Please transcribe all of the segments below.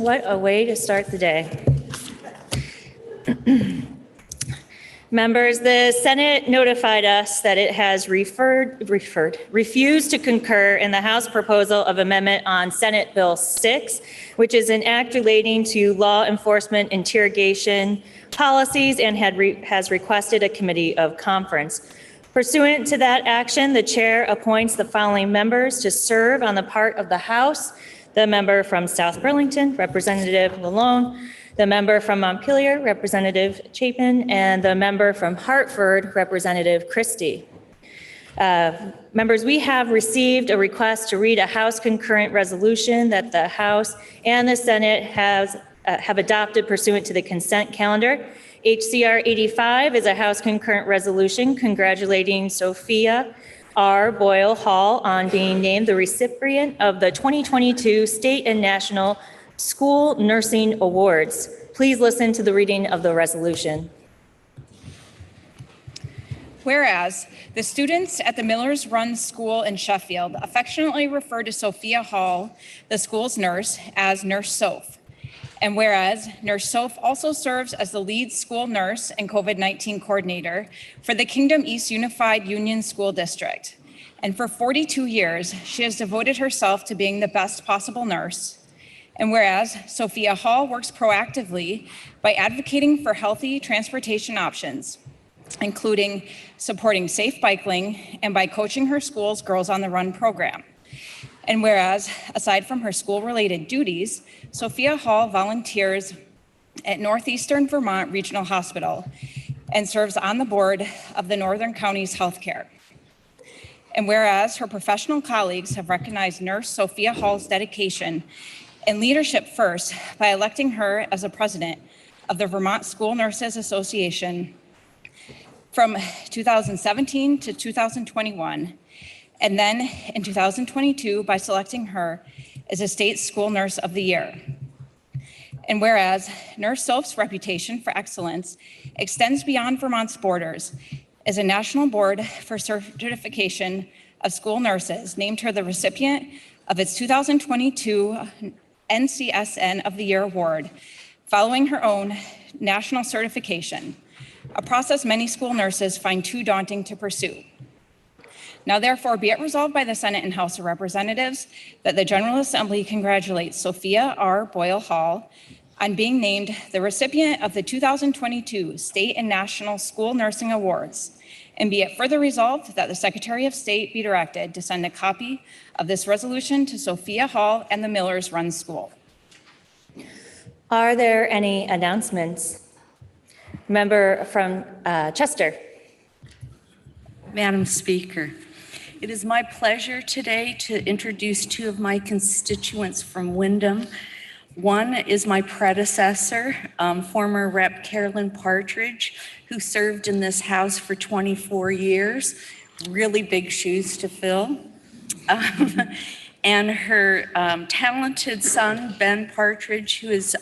What a way to start the day. Members, the Senate notified us that it has refused to concur in the House proposal of amendment on Senate Bill 6, which is an act relating to law enforcement interrogation policies, and has requested a committee of conference. Pursuant to that action, the chair appoints the following members to serve on the part of the House: the member from South Burlington, Representative Lalonde; the member from Montpelier, Representative Chapin; and the member from Hartford, Representative Christie. Members, we have received a request to read a House concurrent resolution that the House and the Senate have adopted pursuant to the consent calendar. HCR 85 is a House concurrent resolution congratulating Sophia R. Boyle Hall on being named the recipient of the 2022 State and National School Nursing Awards. Please listen to the reading of the resolution. Whereas the students at the Millers Run School in Sheffield affectionately refer to Sophia Hall, the school's nurse, as Nurse Soph. And whereas Nurse Soph also serves as the lead school nurse and COVID-19 coordinator for the Kingdom East Unified Union School District. And for 42 years, she has devoted herself to being the best possible nurse. And whereas Sophia Hall works proactively by advocating for healthy transportation options, including supporting safe biking and by coaching her school's Girls on the Run program. And whereas, aside from her school-related duties, Sophia Hall volunteers at Northeastern Vermont Regional Hospital and serves on the board of the Northern Counties Healthcare. And whereas her professional colleagues have recognized Nurse Sophia Hall's dedication and leadership first by electing her as a president of the Vermont School Nurses Association from 2017 to 2021, and then in 2022 by selecting her as a state school nurse of the year. And whereas Nurse Soph's reputation for excellence extends beyond Vermont's borders, as a national board for certification of school nurses named her the recipient of its 2022 NCSN of the Year award, following her own national certification, a process many school nurses find too daunting to pursue. Now therefore be it resolved by the Senate and House of Representatives that the General Assembly congratulates Sophia R. Boyle Hall on being named the recipient of the 2022 State and National School Nursing Awards. And be it further resolved that the Secretary of State be directed to send a copy of this resolution to Sophia Hall and the Millers Run School. Are there any announcements? Member from Chester. Madam Speaker, it is my pleasure today to introduce two of my constituents from Windham. One is my predecessor, former Rep. Carolyn Partridge, who served in this House for 24 years, really big shoes to fill. And her talented son, Ben Partridge, who is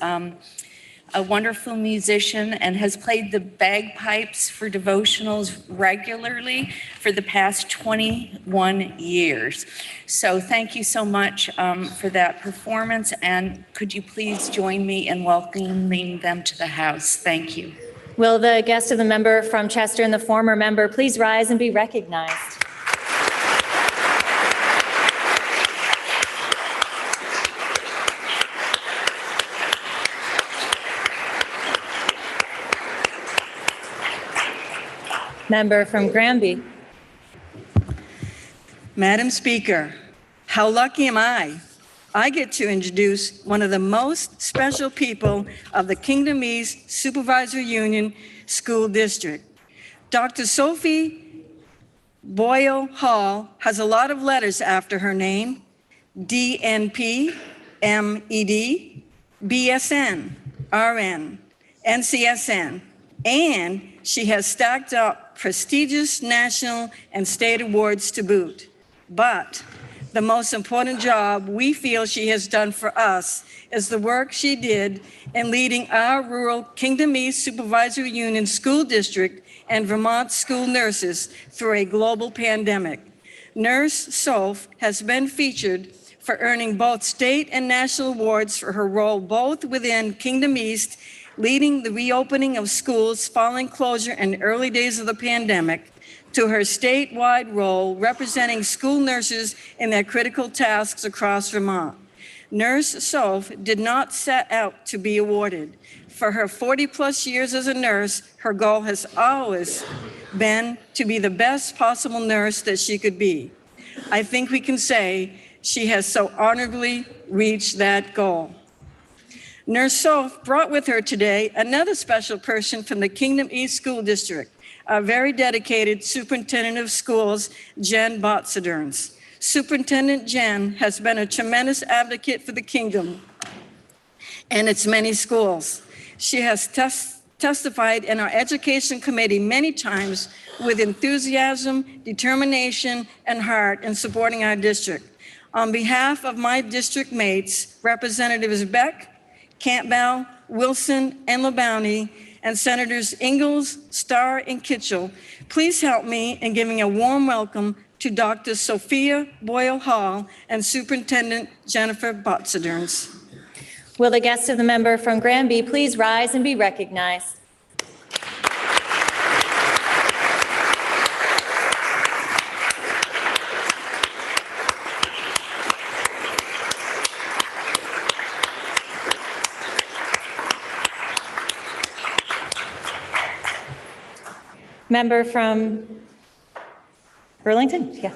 a wonderful musician and has played the bagpipes for devotionals regularly for the past 21 years. So thank you so much for that performance, and could you please join me in welcoming them to the House? Thank you. Will the guest of the member from Chester and the former member please rise and be recognized? Member from Granby. Madam Speaker, how lucky am I? I get to introduce one of the most special people of the Kingdom East Supervisory Union School District. Dr. Sophie Boyle Hall has a lot of letters after her name: DNP, MED, BSN, RN, NCSN, and she has stacked up prestigious national and state awards to boot. But the most important job we feel she has done for us is the work she did in leading our rural Kingdom East Supervisory Union School District and Vermont school nurses through a global pandemic. Nurse Soph has been featured for earning both state and national awards for her role both within Kingdom East, leading the reopening of schools following closure in the early days of the pandemic, to her statewide role representing school nurses in their critical tasks across Vermont. Nurse Soph did not set out to be awarded. For her 40-plus years as a nurse, her goal has always been to be the best possible nurse that she could be. I think we can say she has so honorably reached that goal. Nurse Soph brought with her today another special person from the Kingdom East School District, our very dedicated Superintendent of Schools, Jen Botsaderns. Superintendent Jen has been a tremendous advocate for the Kingdom and its many schools. She has testified in our Education Committee many times with enthusiasm, determination, and heart in supporting our district. On behalf of my district mates, Representatives Beck, Campbell, Wilson, and LeBounty, and Senators Ingalls, Starr, and Kitchell, please help me in giving a warm welcome to Dr. Sophia Boyle Hall and Superintendent Jennifer Botsaderns. Will the guest of the member from Granby please rise and be recognized? Member from Burlington? Yeah.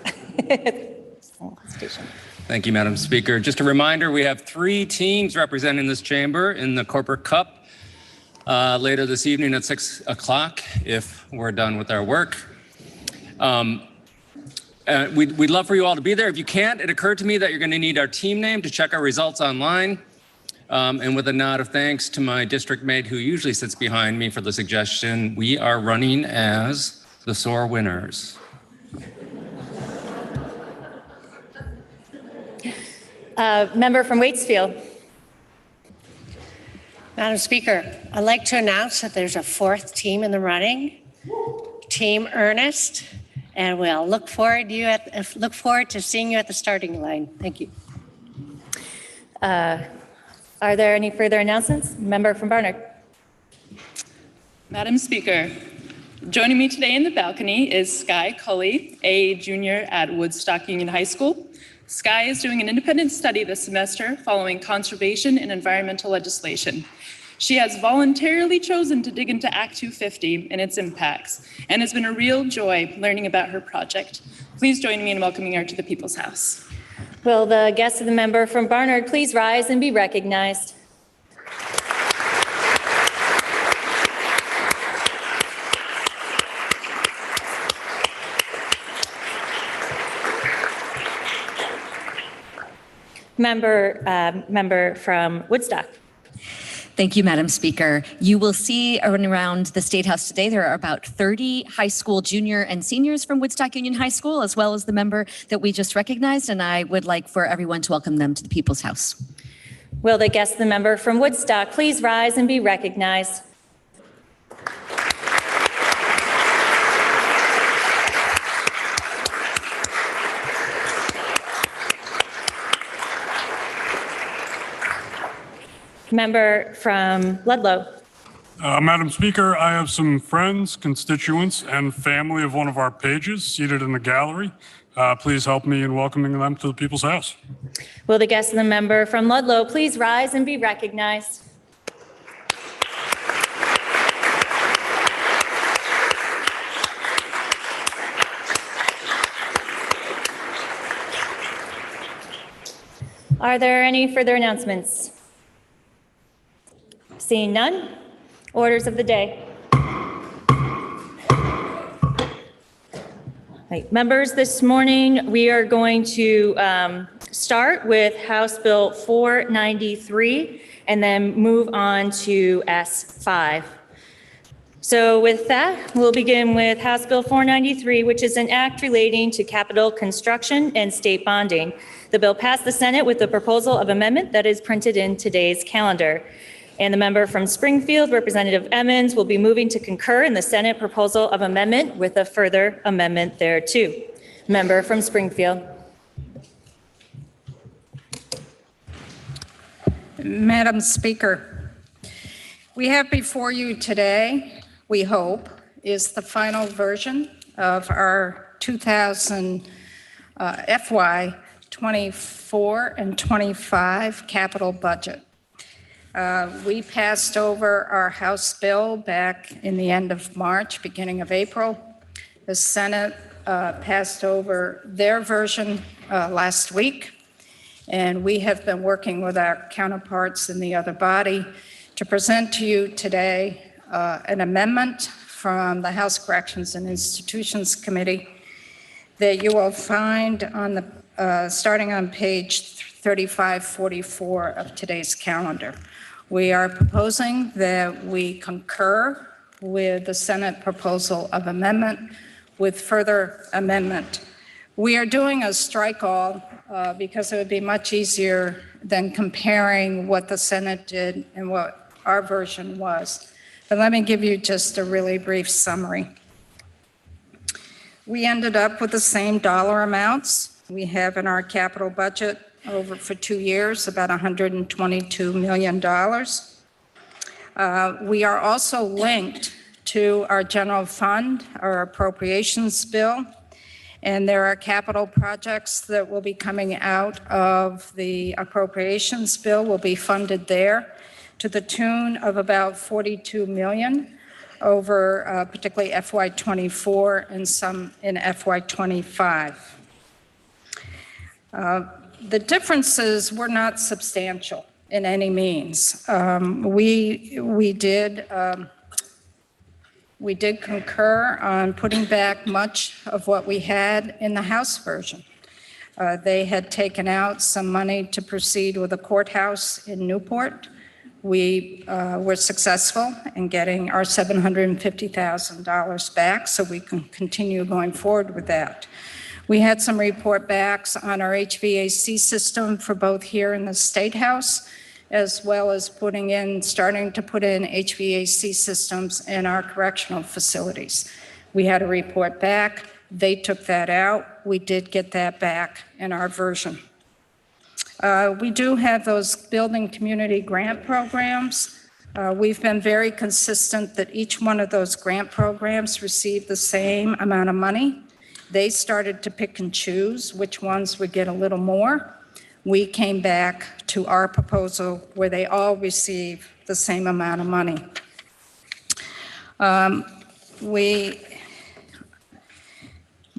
Station. Thank you, Madam Speaker. Just a reminder, we have 3 teams representing this chamber in the Corporate Cup later this evening at 6 o'clock if we're done with our work. We'd love for you all to be there. If you can't, it occurred to me that you're going to need our team name to check our results online. And with a nod of thanks to my district mate who usually sits behind me for the suggestion, we are running as the SOAR winners. Member from Waitsfield. Madam Speaker, I'd like to announce that there's a 4th team in the running, Team Ernest, and we'll look forward to seeing you at the starting line. Thank you. Are there any further announcements? Member from Barnard. Madam Speaker, joining me today in the balcony is Sky Cully, a junior at Woodstock Union High School. Sky is doing an independent study this semester following conservation and environmental legislation. She has voluntarily chosen to dig into Act 250 and its impacts, and it's been a real joy learning about her project. Please join me in welcoming her to the People's House. Will the guest of the member from Barnard please rise and be recognized? Member from Woodstock. Thank you, Madam Speaker. You will see around the State House today, there are about 30 high school junior and seniors from Woodstock Union High School, as well as the member that we just recognized, and I would like for everyone to welcome them to the People's House. Will the guest of the member from Woodstock please rise and be recognized? Member from Ludlow. Madam Speaker, I have some friends, constituents, and family of one of our pages seated in the gallery. Please help me in welcoming them to the People's House. Will the guest of the member from Ludlow please rise and be recognized? Are there any further announcements? Seeing none, orders of the day. Right. Members, this morning we are going to start with House Bill 493 and then move on to S5. So with that, we'll begin with House Bill 493, which is an act relating to capital construction and state bonding. The bill passed the Senate with the proposal of amendment that is printed in today's calendar. And the member from Springfield, Representative Emmons, will be moving to concur in the Senate proposal of amendment with a further amendment thereto. Member from Springfield. Madam Speaker, we have before you today, we hope, is the final version of our 2000 FY 24 and 25 capital budget. We passed over our House bill back in the end of March, beginning of April. The Senate passed over their version last week, and we have been working with our counterparts in the other body to present to you today an amendment from the House Corrections and Institutions Committee that you will find on the starting on page 3544 of today's calendar. We are proposing that we concur with the Senate proposal of amendment with further amendment. We are doing a strike all because it would be much easier than comparing what the Senate did and what our version was. But let me give you just a really brief summary. We ended up with the same dollar amounts we have in our capital budget over for 2 years, about $122 million. We are also linked to our general fund, our appropriations bill, and there are capital projects that will be coming out of the appropriations bill will be funded there to the tune of about 42 million over particularly FY24 and some in FY25. The differences were not substantial in any means. We did concur on putting back much of what we had in the House version. They had taken out some money to proceed with a courthouse in Newport. We were successful in getting our $750,000 back, so we can continue going forward with that. We had some report backs on our HVAC system for both here in the State House, as well as starting to put in HVAC systems in our correctional facilities. We had a report back. They took that out. We did get that back in our version. We do have those building community grant programs. We've been very consistent that each one of those grant programs received the same amount of money. They started to pick and choose which ones would get a little more. We came back to our proposal where they all receive the same amount of money. We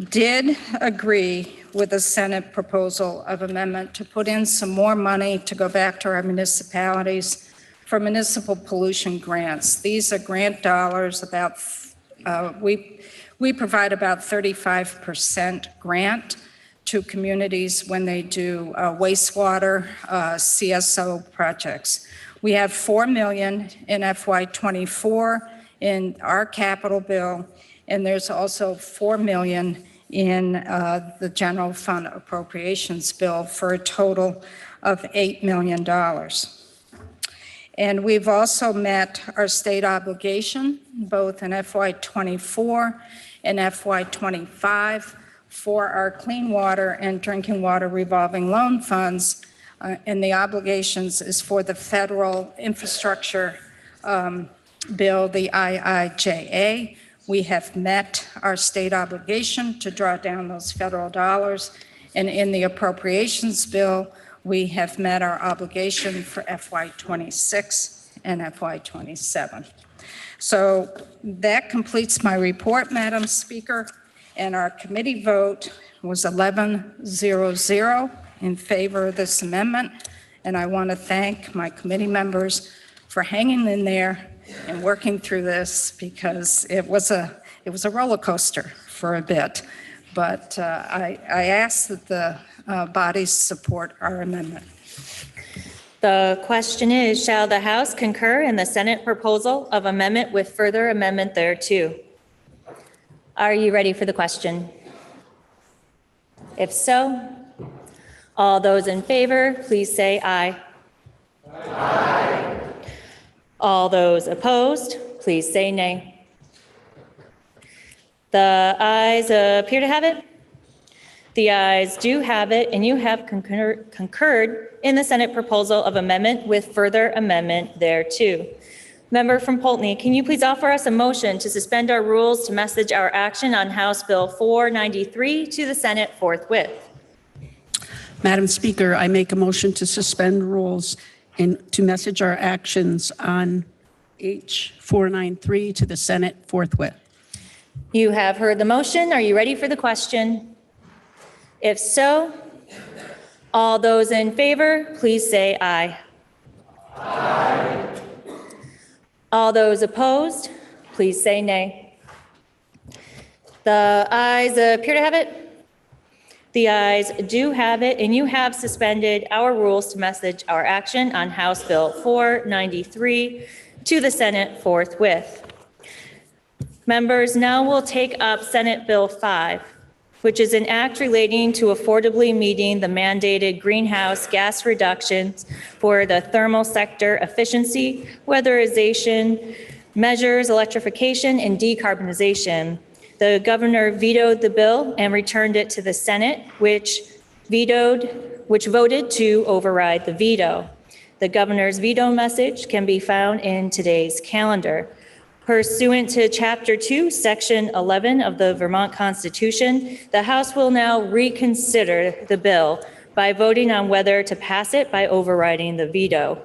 did agree with the Senate proposal of amendment to put in some more money to go back to our municipalities for municipal pollution grants. These are grant dollars we provide about 35% grant to communities when they do wastewater CSO projects. We have $4 million in FY24 in our capital bill, and there's also $4 million in the general fund appropriations bill for a total of $8 million. And we've also met our state obligation, both in FY24 and FY25, for our clean water and drinking water revolving loan funds. And the obligations is for the federal infrastructure bill, the IIJA. We have met our state obligation to draw down those federal dollars. And in the appropriations bill, we have met our obligation for FY26 and FY27. So that completes my report, Madam Speaker, and our committee vote was 11-0-0 in favor of this amendment. And I want to thank my committee members for hanging in there and working through this, because it was a roller coaster for a bit. But I ask that the bodies support our amendment. The question is, shall the House concur in the Senate proposal of amendment with further amendment thereto? Are you ready for the question? If so, all those in favor, please say aye. Aye. All those opposed, please say nay. The ayes appear to have it. The ayes do have it, and you have concurred in the Senate proposal of amendment with further amendment thereto. Member from Poultney, can you please offer us a motion to suspend our rules to message our action on House Bill 493 to the Senate forthwith? Madam Speaker, I make a motion to suspend rules and to message our actions on H 493 to the Senate forthwith. You have heard the motion. Are you ready for the question? If so, all those in favor, please say aye. Aye. All those opposed, please say nay. The ayes appear to have it. The ayes do have it, and you have suspended our rules to message our action on House Bill 493 to the Senate forthwith. Members, now we'll take up Senate Bill 5, which is an act relating to affordably meeting the mandated greenhouse gas reductions for the thermal sector efficiency, weatherization measures, electrification, and decarbonization. The governor vetoed the bill and returned it to the Senate, which voted to override the veto. The governor's veto message can be found in today's calendar. Pursuant to Chapter 2, Section 11 of the Vermont Constitution, the House will now reconsider the bill by voting on whether to pass it by overriding the veto.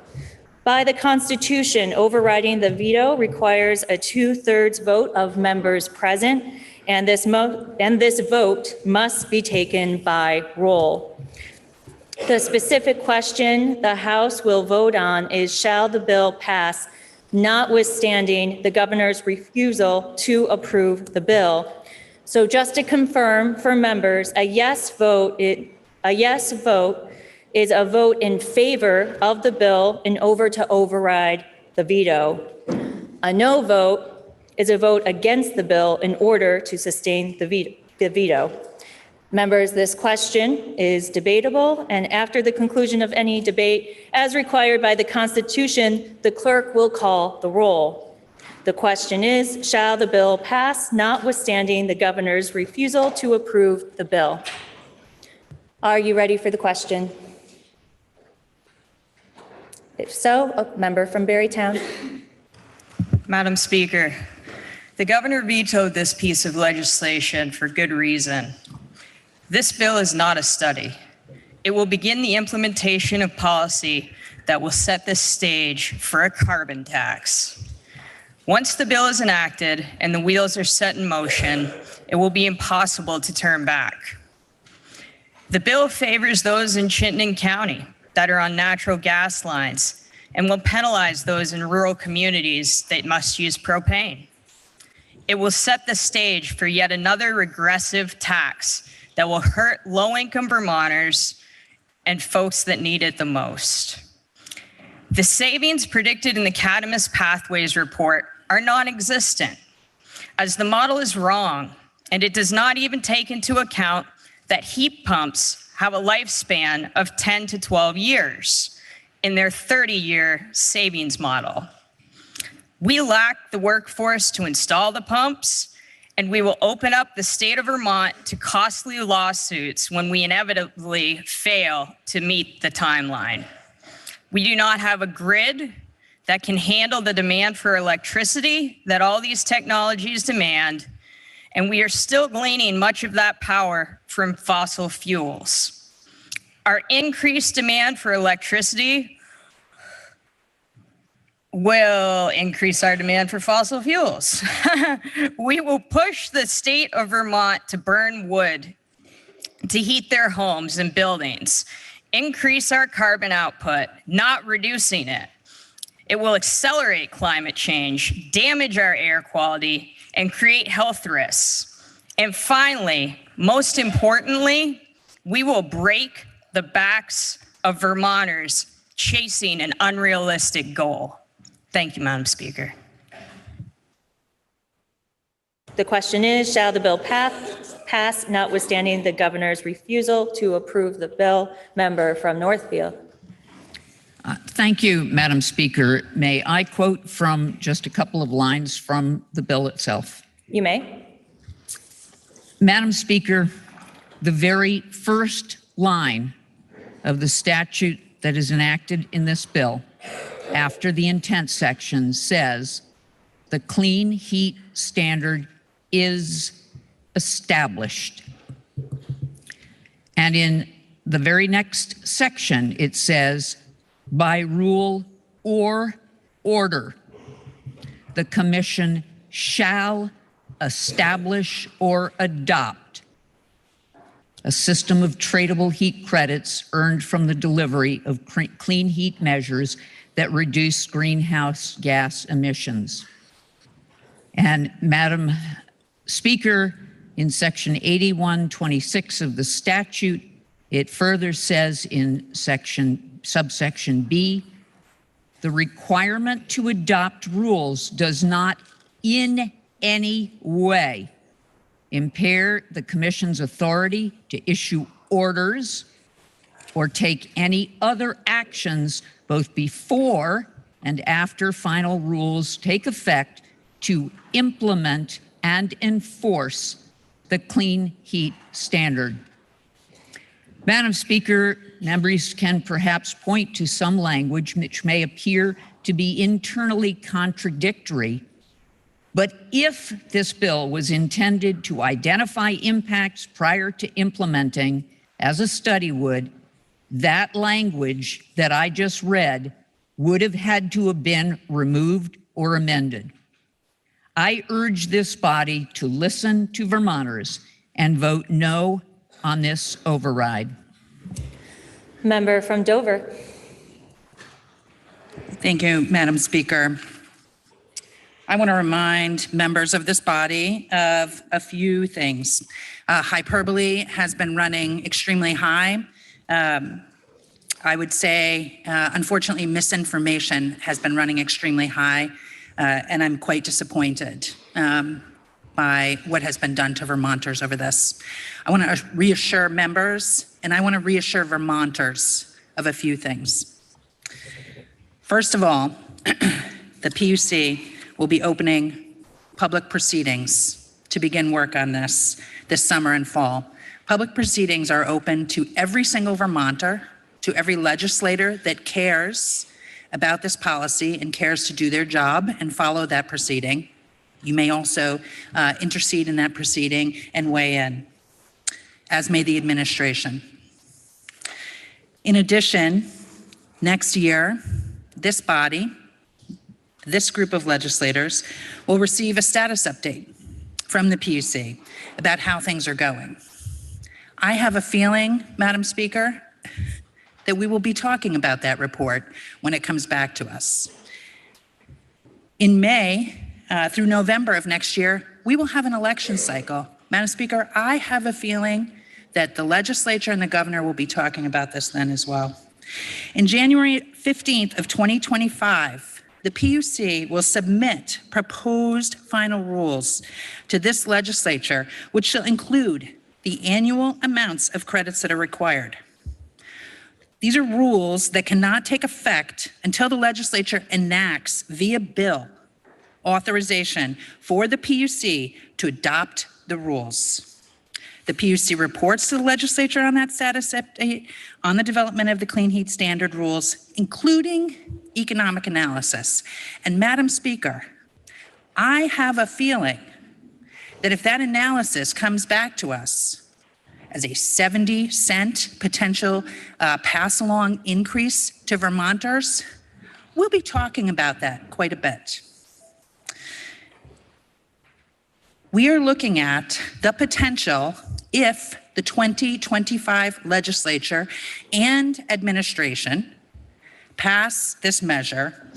By the Constitution, overriding the veto requires a 2/3 vote of members present, and this vote must be taken by roll. The specific question the House will vote on is, shall the bill pass notwithstanding the governor's refusal to approve the bill? So just to confirm for members, a yes vote is a vote in favor of the bill in order to override the veto. A no vote is a vote against the bill in order to sustain the veto. Members, this question is debatable, and after the conclusion of any debate, as required by the Constitution, the clerk will call the roll. The question is, shall the bill pass notwithstanding the governor's refusal to approve the bill? Are you ready for the question? If so, a member from Barrytown. Madam Speaker, the governor vetoed this piece of legislation for good reason. This bill is not a study. It will begin the implementation of policy that will set the stage for a carbon tax. Once the bill is enacted and the wheels are set in motion, it will be impossible to turn back. The bill favors those in Chittenden County that are on natural gas lines and will penalize those in rural communities that must use propane. It will set the stage for yet another regressive tax that will hurt low-income Vermonters and folks that need it the most. The savings predicted in the Cadamus Pathways report are non-existent, as the model is wrong, and it does not even take into account that heat pumps have a lifespan of 10 to 12 years in their 30-year savings model. We lack the workforce to install the pumps, and we will open up the state of Vermont to costly lawsuits when we inevitably fail to meet the timeline. We do not have a grid that can handle the demand for electricity that all these technologies demand, and we are still gleaning much of that power from fossil fuels. Our increased demand for electricity will increase our demand for fossil fuels. We will push the state of Vermont to burn wood to heat their homes and buildings, increase our carbon output, not reducing it. It will accelerate climate change, damage our air quality, and create health risks. And finally, most importantly, we will break the backs of Vermonters chasing an unrealistic goal. Thank you, Madam Speaker. The question is, shall the bill pass notwithstanding the governor's refusal to approve the bill? Member from Northfield. Thank you, Madam Speaker. May I quote from just a couple of lines from the bill itself? You may. Madam Speaker, The very first line of the statute that is enacted in this bill, after the intent section, says the clean heat standard is established. And in the very next section, it says, by rule or order, the commission shall establish or adopt a system of tradable heat credits earned from the delivery of clean heat measures that reduce greenhouse gas emissions. And Madam Speaker, in section 8126 of the statute, it further says in subsection B, the requirement to adopt rules does not in any way impair the Commission's authority to issue orders or take any other actions both before and after final rules take effect to implement and enforce the clean heat standard. Madam Speaker, members can perhaps point to some language which may appear to be internally contradictory, but if this bill was intended to identify impacts prior to implementing, as a study would, that language that I just read would have had to have been removed or amended. I urge this body to listen to Vermonters and vote no on this override. Member from Dover. Thank you, Madam Speaker. I want to remind members of this body of a few things. Hyperbole has been running extremely high. I would say, unfortunately, misinformation has been running extremely high, and I'm quite disappointed by what has been done to Vermonters over this. I want to reassure members, and I want to reassure Vermonters of a few things. First of all, the PUC will be opening public proceedings to begin work on this summer and fall. Public proceedings are open to every single Vermonter, to every legislator that cares about this policy and cares to do their job and follow that proceeding. You may also intercede in that proceeding and weigh in, as may the administration. In addition, next year, this body, this group of legislators, will receive a status update from the PUC about how things are going. I have a feeling, Madam Speaker, that we will be talking about that report when it comes back to us. In May through November of next year, we will have an election cycle. Madam Speaker, I have a feeling that the legislature and the governor will be talking about this then as well. In January 15th of 2025, the PUC will submit proposed final rules to this legislature, which shall include the annual amounts of credits that are required. These are rules that cannot take effect until the legislature enacts via bill authorization for the PUC to adopt the rules. The PUC reports to the legislature on that status update on the development of the clean heat standard rules, including economic analysis. And Madam Speaker, I have a feeling that if that analysis comes back to us as a 70-cent potential pass-along increase to Vermonters, we'll be talking about that quite a bit. We are looking at the potential, if the 2025 legislature and administration pass this measure,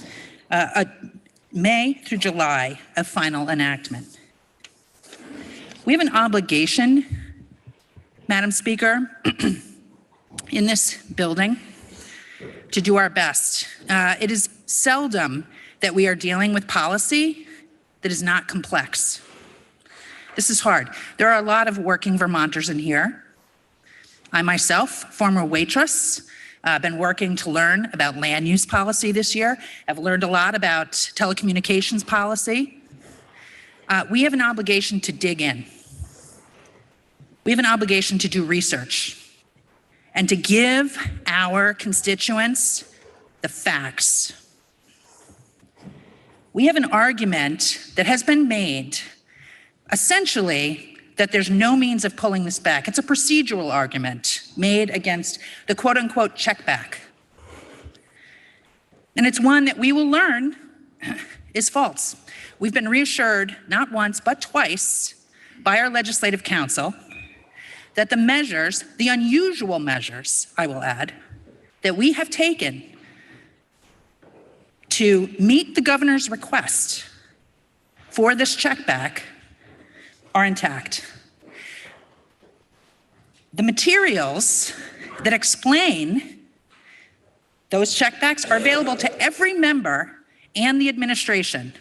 May through July of final enactment. We have an obligation, Madam Speaker, in this building to do our best. It is seldom that we are dealing with policy that is not complex. This is hard. There are a lot of working Vermonters in here. I myself, former waitress, been working to learn about land use policy this year. I've learned a lot about telecommunications policy. We have an obligation to dig in. We have an obligation to do research and to give our constituents the facts. We have an argument that has been made, essentially, that there's no means of pulling this back. It's a procedural argument made against the quote unquote check back. And it's one that we will learn is false. We've been reassured not once, but twice by our legislative counsel that the measures, the unusual measures, I will add, that we have taken to meet the governor's request for this check back are intact. The materials that explain those checkbacks are available to every member and the administration.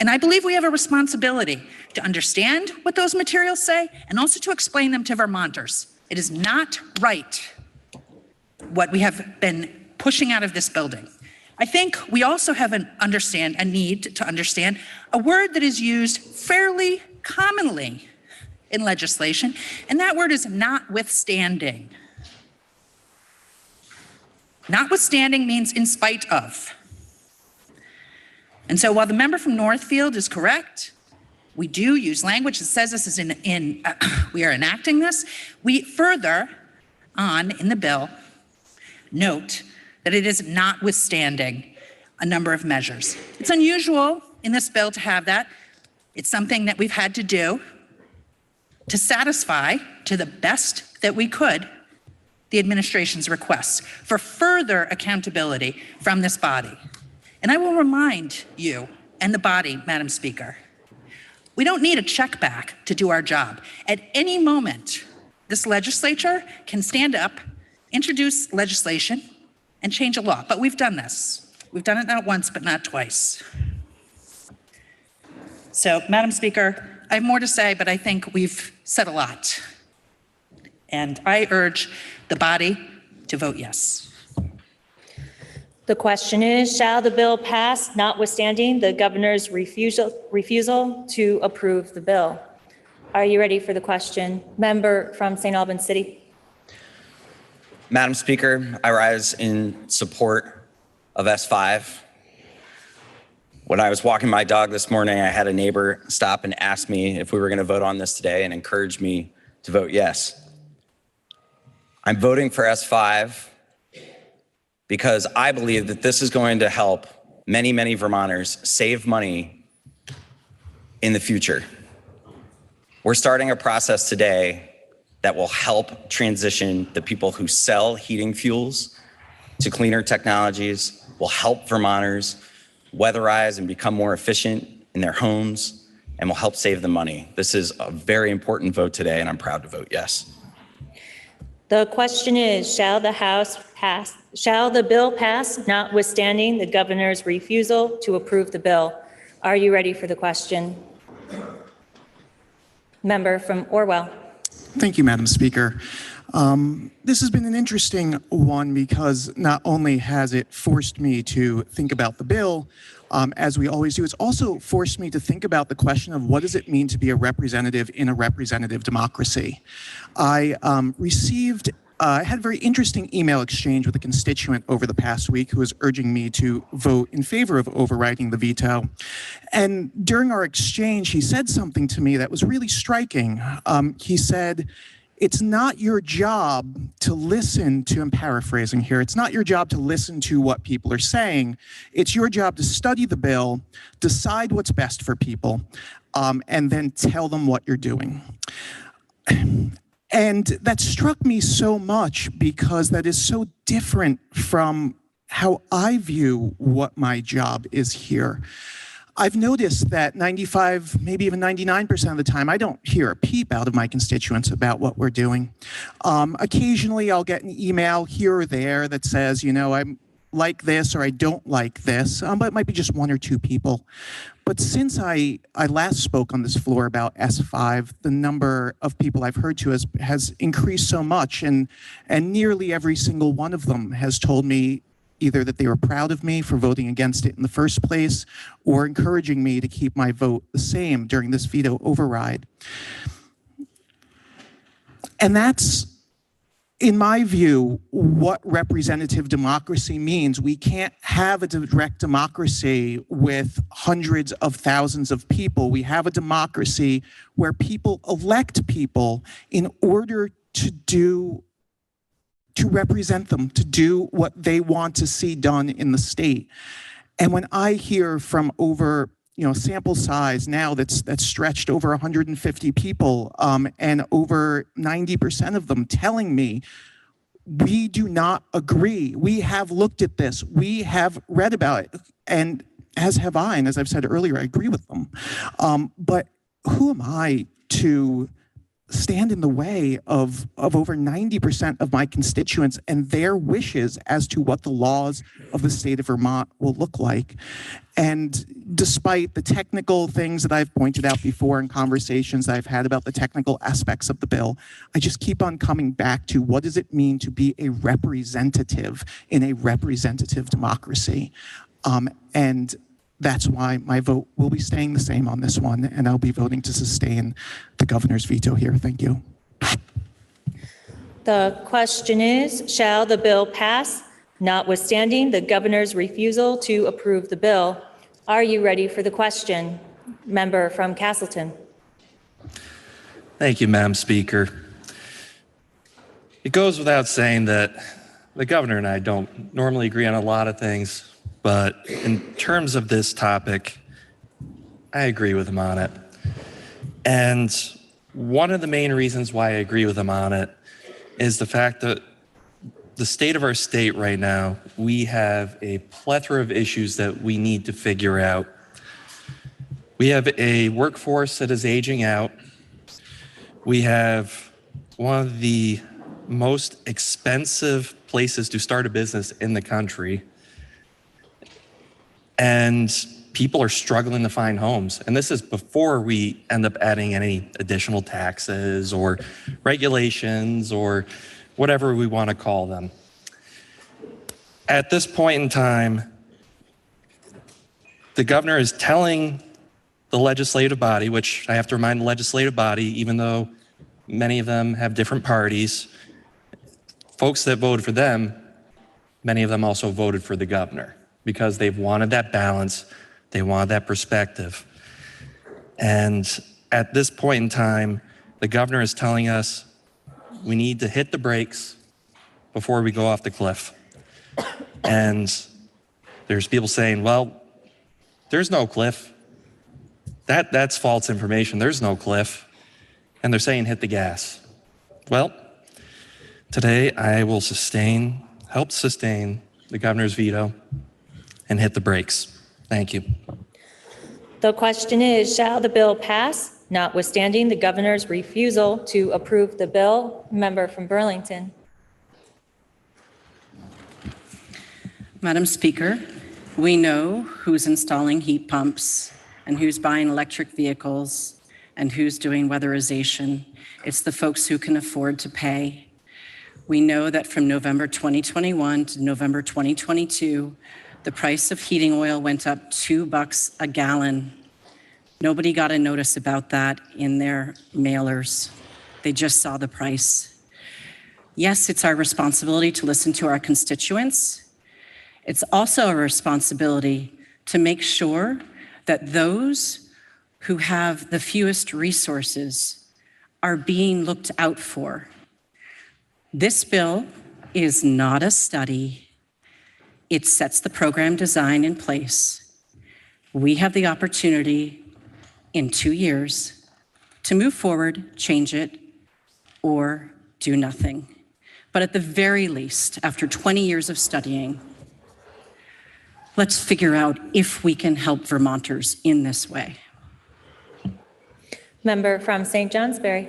And I believe we have a responsibility to understand what those materials say and also to explain them to Vermonters. It is not right what we have been pushing out of this building. I think we also have a need to understand a word that is used fairly commonly in legislation, and that word is notwithstanding. Notwithstanding means in spite of. And so while the member from Northfield is correct, we do use language that says this is we are enacting this. We further on in the bill note that it is notwithstanding a number of measures. It's unusual in this bill to have that. It's something that we've had to do to satisfy, to the best that we could, the administration's requests for further accountability from this body. And I will remind you and the body, Madam Speaker, we don't need a check back to do our job. At any moment, this legislature can stand up, introduce legislation, and change a law. But we've done this. We've done it not once, but not twice. So, Madam Speaker, I have more to say, but I think we've said a lot. And I urge the body to vote yes. The question is, shall the bill pass notwithstanding the governor's refusal to approve the bill? Are you ready for the question? Member from St. Albans City. Madam Speaker, I rise in support of S5. When I was walking my dog this morning, I had a neighbor stop and ask me if we were going to vote on this today and encourage me to vote yes. I'm voting for S5 because I believe that this is going to help many, many Vermonters save money in the future. We're starting a process today that will help transition the people who sell heating fuels to cleaner technologies, will help Vermonters weatherize and become more efficient in their homes, and will help save them money. This is a very important vote today, and I'm proud to vote yes. The question is, shall the bill pass notwithstanding the governor's refusal to approve the bill? Are you ready for the question? Member from Orwell. Thank you, Madam Speaker. This has been an interesting one because not only has it forced me to think about the bill, as we always do, it's also forced me to think about the question of what does it mean to be a representative in a representative democracy. I had a very interesting email exchange with a constituent over the past week who was urging me to vote in favor of overriding the veto. And during our exchange, he said something to me that was really striking. He said, it's not your job to listen to, I'm paraphrasing here, it's not your job to listen to what people are saying. It's your job to study the bill, decide what's best for people, and then tell them what you're doing. And that struck me so much because that is so different from how I view what my job is here. I've noticed that 95, maybe even 99% of the time, I don't hear a peep out of my constituents about what we're doing. Occasionally, I'll get an email here or there that says, you know, I'm like this or I don't like this, but it might be just one or two people. But since I last spoke on this floor about S5, the number of people I've heard to has increased so much, and nearly every single one of them has told me either that they were proud of me for voting against it in the first place or encouraging me to keep my vote the same during this veto override. And that's, in my view, what representative democracy means. We can't have a direct democracy with hundreds of thousands of people. We have a democracy where people elect people in order to represent them, to do what they want to see done in the state. And when I hear from over, sample size now that's stretched over 150 people, and over 90% of them telling me, we do not agree. We have looked at this. We have read about it. And as have I, and as I've said earlier, I agree with them. But who am I to stand in the way of over 90% of my constituents and their wishes as to what the laws of the state of Vermont will look like? And despite the technical things that I've pointed out before in conversations that I've had about the technical aspects of the bill, I just keep on coming back to what does it mean to be a representative in a representative democracy? And that's why my vote will be staying the same on this one, and I'll be voting to sustain the governor's veto here. Thank you. The question is, shall the bill pass, notwithstanding the governor's refusal to approve the bill? Are you ready for the question? Member from Castleton. Thank you, Madam Speaker. It goes without saying that the governor and I don't normally agree on a lot of things, but in terms of this topic, I agree with him on it. And one of the main reasons why I agree with him on it is the fact that the state of our state right now, we have a plethora of issues that we need to figure out. We have a workforce that is aging out. We have one of the most expensive places to start a business in the country. And people are struggling to find homes. And this is before we end up adding any additional taxes or regulations or whatever we want to call them. At this point in time, the governor is telling the legislative body, which I have to remind the legislative body, even though many of them have different parties, folks that voted for them, many of them also voted for the governor because they've wanted that balance, they wanted that perspective. And at this point in time, the governor is telling us we need to hit the brakes before we go off the cliff. And there's people saying, well, there's no cliff. That's false information. There's no cliff. And they're saying hit the gas. Well, today I will help sustain the governor's veto and hit the brakes. Thank you. The question is, shall the bill pass, notwithstanding the governor's refusal to approve the bill? Member from Burlington. Madam Speaker, we know who's installing heat pumps and who's buying electric vehicles and who's doing weatherization. It's the folks who can afford to pay. We know that from November 2021 to November 2022, the price of heating oil went up $2 a gallon. Nobody got a notice about that in their mailers. They just saw the price. Yes, it's our responsibility to listen to our constituents. It's also our responsibility to make sure that those who have the fewest resources are being looked out for. This bill is not a study. It sets the program design in place. We have the opportunity in 2 years to move forward, change it, or do nothing. But at the very least, after 20 years of studying, let's figure out if we can help Vermonters in this way. Member from St. Johnsbury.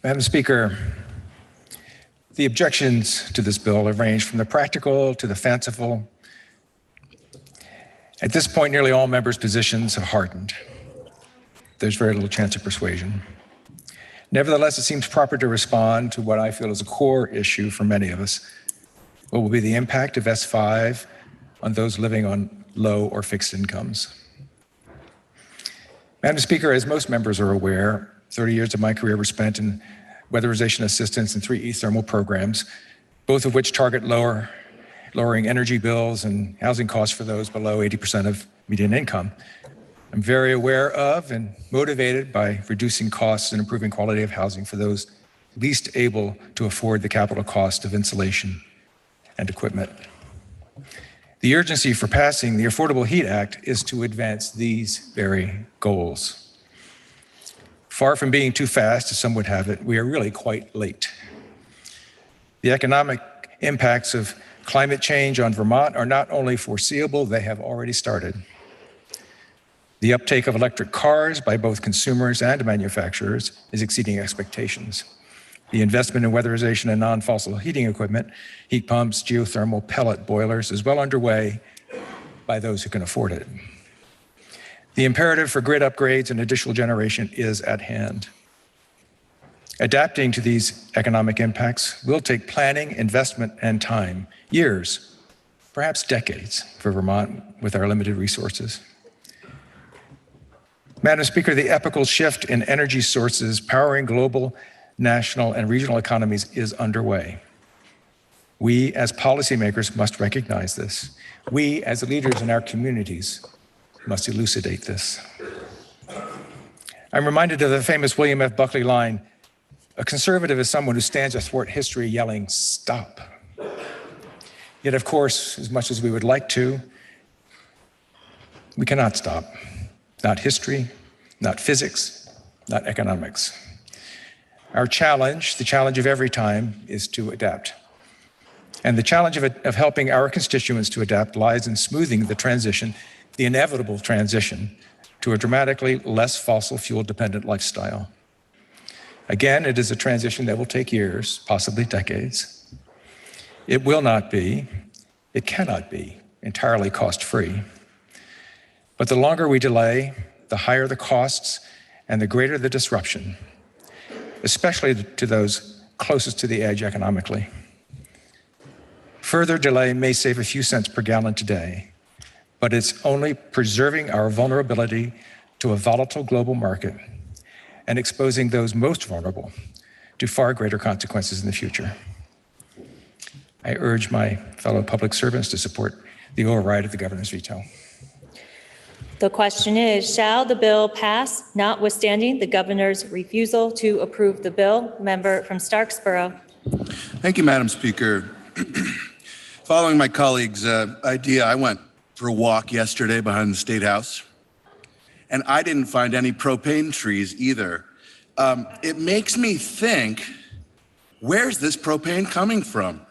Madam Speaker, the objections to this bill have ranged from the practical to the fanciful. At this point, nearly all members' positions have hardened. There's very little chance of persuasion. Nevertheless, it seems proper to respond to what I feel is a core issue for many of us. What will be the impact of S5 on those living on low or fixed incomes? Madam Speaker, as most members are aware, 30 years of my career were spent in weatherization assistance in 3 e-thermal programs, both of which target lowering energy bills and housing costs for those below 80% of median income. I'm very aware of and motivated by reducing costs and improving quality of housing for those least able to afford the capital cost of insulation and equipment. The urgency for passing the Affordable Heat Act is to advance these very goals. Far from being too fast, as some would have it, we are really quite late. The economic impacts of climate change on Vermont are not only foreseeable, they have already started. The uptake of electric cars by both consumers and manufacturers is exceeding expectations. The investment in weatherization and non-fossil heating equipment, heat pumps, geothermal, pellet boilers is well underway by those who can afford it. The imperative for grid upgrades and additional generation is at hand. Adapting to these economic impacts will take planning, investment, and time, years, perhaps decades for Vermont with our limited resources. Madam Speaker, the epochal shift in energy sources powering global, national, and regional economies is underway. We as policymakers must recognize this. We as leaders in our communities must elucidate this. I'm reminded of the famous William F. Buckley line, "A conservative is someone who stands athwart history yelling, 'Stop.'" Yet, of course, as much as we would like to, we cannot stop. Not history, not physics, not economics. Our challenge, the challenge of every time, is to adapt. And the challenge of helping our constituents to adapt lies in smoothing the transition, the inevitable transition, to a dramatically less fossil fuel dependent lifestyle. Again, it is a transition that will take years, possibly decades. It will not be, it cannot be entirely cost-free. But the longer we delay, the higher the costs and the greater the disruption, especially to those closest to the edge economically. Further delay may save a few cents per gallon today, but it's only preserving our vulnerability to a volatile global market and exposing those most vulnerable to far greater consequences in the future. I urge my fellow public servants to support the override of the governor's veto. The question is, shall the bill pass notwithstanding the governor's refusal to approve the bill? Member from Starksboro. Thank you, Madam Speaker. Following my colleague's idea, I went for a walk yesterday behind the State House, and I didn't find any propane trees either. It makes me think, where's this propane coming from?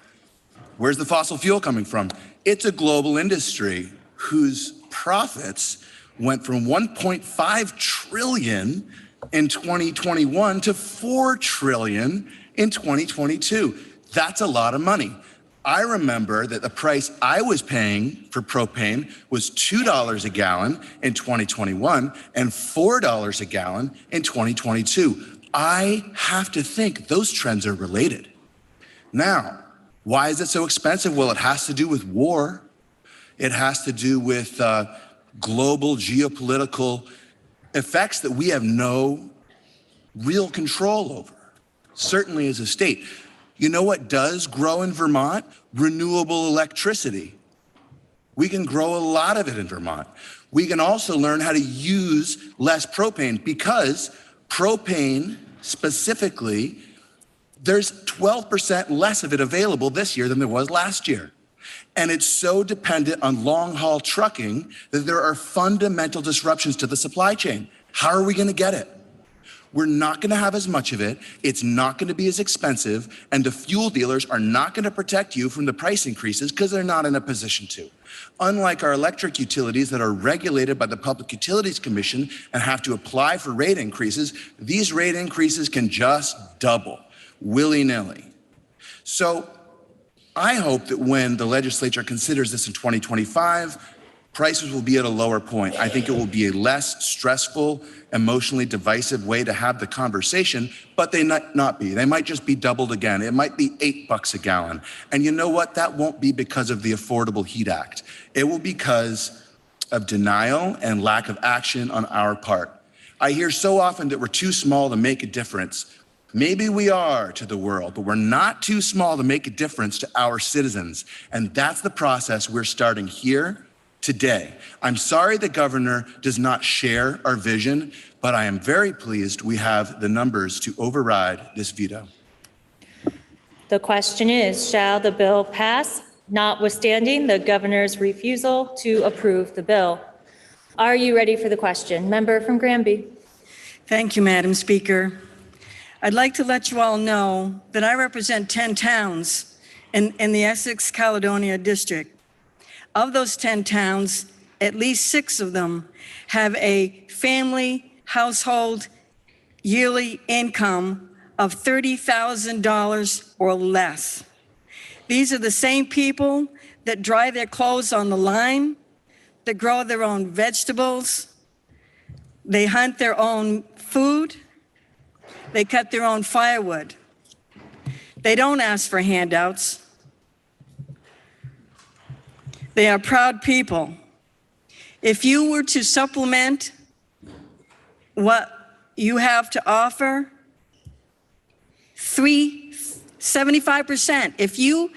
Where's the fossil fuel coming from? It's a global industry whose profits went from 1.5 trillion in 2021 to 4 trillion in 2022. That's a lot of money. I remember that the price I was paying for propane was $2 a gallon in 2021 and $4 a gallon in 2022. I have to think those trends are related. Now, why is it so expensive? Well, it has to do with war. It has to do with global geopolitical effects that we have no real control over, certainly as a state. You know what does grow in Vermont? Renewable electricity. We can grow a lot of it in Vermont. We can also learn how to use less propane because propane specifically, there's 12% less of it available this year than there was last year. And it's so dependent on long-haul trucking that there are fundamental disruptions to the supply chain. How are we going to get it? We're not going to have as much of it. It's not going to be as expensive. And the fuel dealers are not going to protect you from the price increases because they're not in a position to. Unlike our electric utilities that are regulated by the Public Utilities Commission and have to apply for rate increases, these rate increases can just double willy-nilly. So I hope that when the legislature considers this in 2025, prices will be at a lower point. I think it will be a less stressful, emotionally divisive way to have the conversation, but they might not be. They might just be doubled again. It might be $8 a gallon. And you know what? That won't be because of the Affordable Heat Act. It will be because of denial and lack of action on our part. I hear so often that we're too small to make a difference. Maybe we are to the world, but we're not too small to make a difference to our citizens. And that's the process we're starting here today. I'm sorry the governor does not share our vision, but I am very pleased we have the numbers to override this veto. The question is, shall the bill pass, notwithstanding the governor's refusal to approve the bill? Are you ready for the question? Member from Granby. Thank you, Madam Speaker. I'd like to let you all know that I represent 10 towns in the Essex Caledonia district. Of those 10 towns, at least 6 of them have a family household yearly income of $30,000 or less. These are the same people that dry their clothes on the line, that grow their own vegetables, they hunt their own food, they cut their own firewood. They don't ask for handouts. They are proud people. If you were to supplement what you have to offer, 75%, if you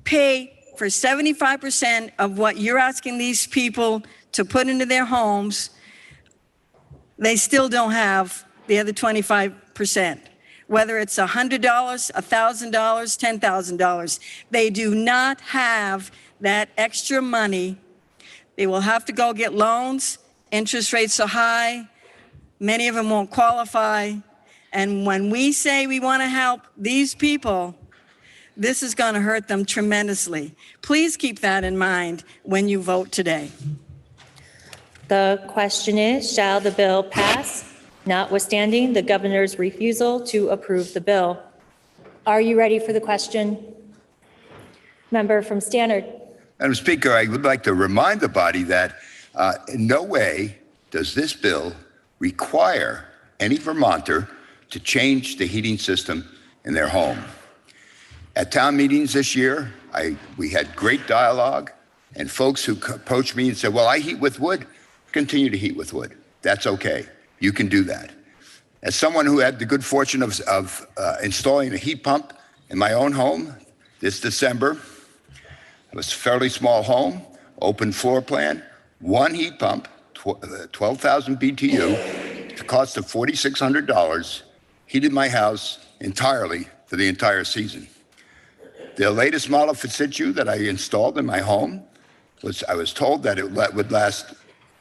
pay for 75% of what you're asking these people to put into their homes, they still don't have the other 25%. Whether it's $100, $1,000, $10,000, they do not have that extra money. They will have to go get loans. Interest rates are high. Many of them won't qualify. And when we say we want to help these people, this is going to hurt them tremendously. Please keep that in mind when you vote today. The question is, shall the bill pass, notwithstanding the governor's refusal to approve the bill? Are you ready for the question? Member from Stannard. Madam Speaker, I would like to remind the body that in no way does this bill require any Vermonter to change the heating system in their home. At town meetings this year, we had great dialogue, and folks who approached me and said, well, I heat with wood, continue to heat with wood. That's okay. You can do that. As someone who had the good fortune of installing a heat pump in my own home this December, it was a fairly small home, open floor plan, one heat pump, 12,000 BTU, the cost of $4,600, heated my house entirely for the entire season. The latest model Fitsitu that I installed in my home I was told that it would last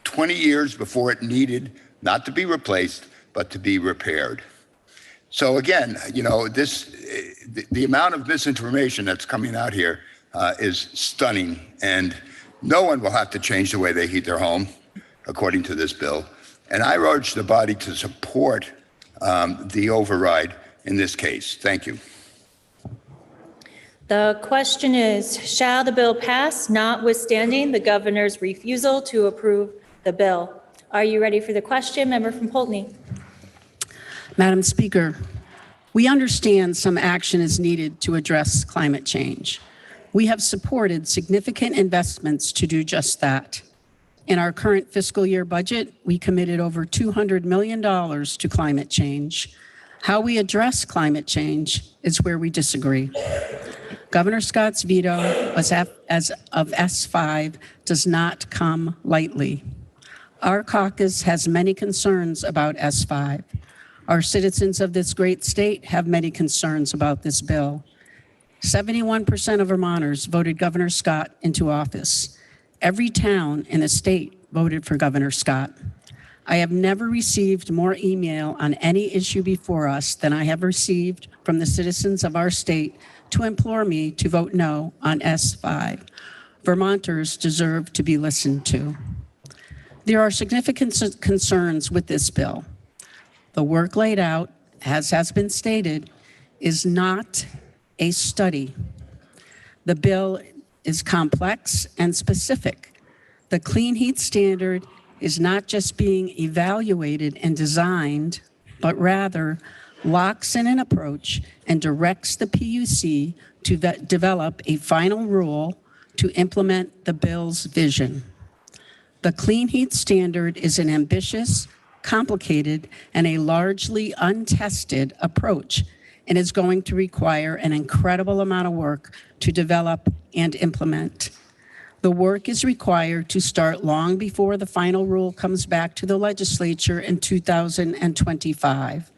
20 years before it needed not to be replaced, but to be repaired. So again, you know, the amount of misinformation that's coming out here is stunning, and no one will have to change the way they heat their home, according to this bill. And I urge the body to support the override in this case. Thank you. The question is, shall the bill pass, notwithstanding the governor's refusal to approve the bill? Are you ready for the question? Member from Poultney. Madam Speaker, we understand some action is needed to address climate change. We have supported significant investments to do just that. In our current fiscal year budget, we committed over $200 million to climate change. How we address climate change is where we disagree. Governor Scott's veto as of S5 does not come lightly. Our caucus has many concerns about S5. Our citizens of this great state have many concerns about this bill. 71% of Vermonters voted Governor Scott into office. Every town in the state voted for Governor Scott. I have never received more email on any issue before us than I have received from the citizens of our state to implore me to vote no on S5. Vermonters deserve to be listened to. There are significant concerns with this bill. The work laid out, as has been stated, is not a study. The bill is complex and specific. The clean heat standard is not just being evaluated and designed, but rather locks in an approach and directs the PUC to develop a final rule to implement the bill's vision. The clean heat standard is an ambitious, complicated and a largely untested approach, and is going to require an incredible amount of work to develop and implement. The work is required to start long before the final rule comes back to the legislature in 2025.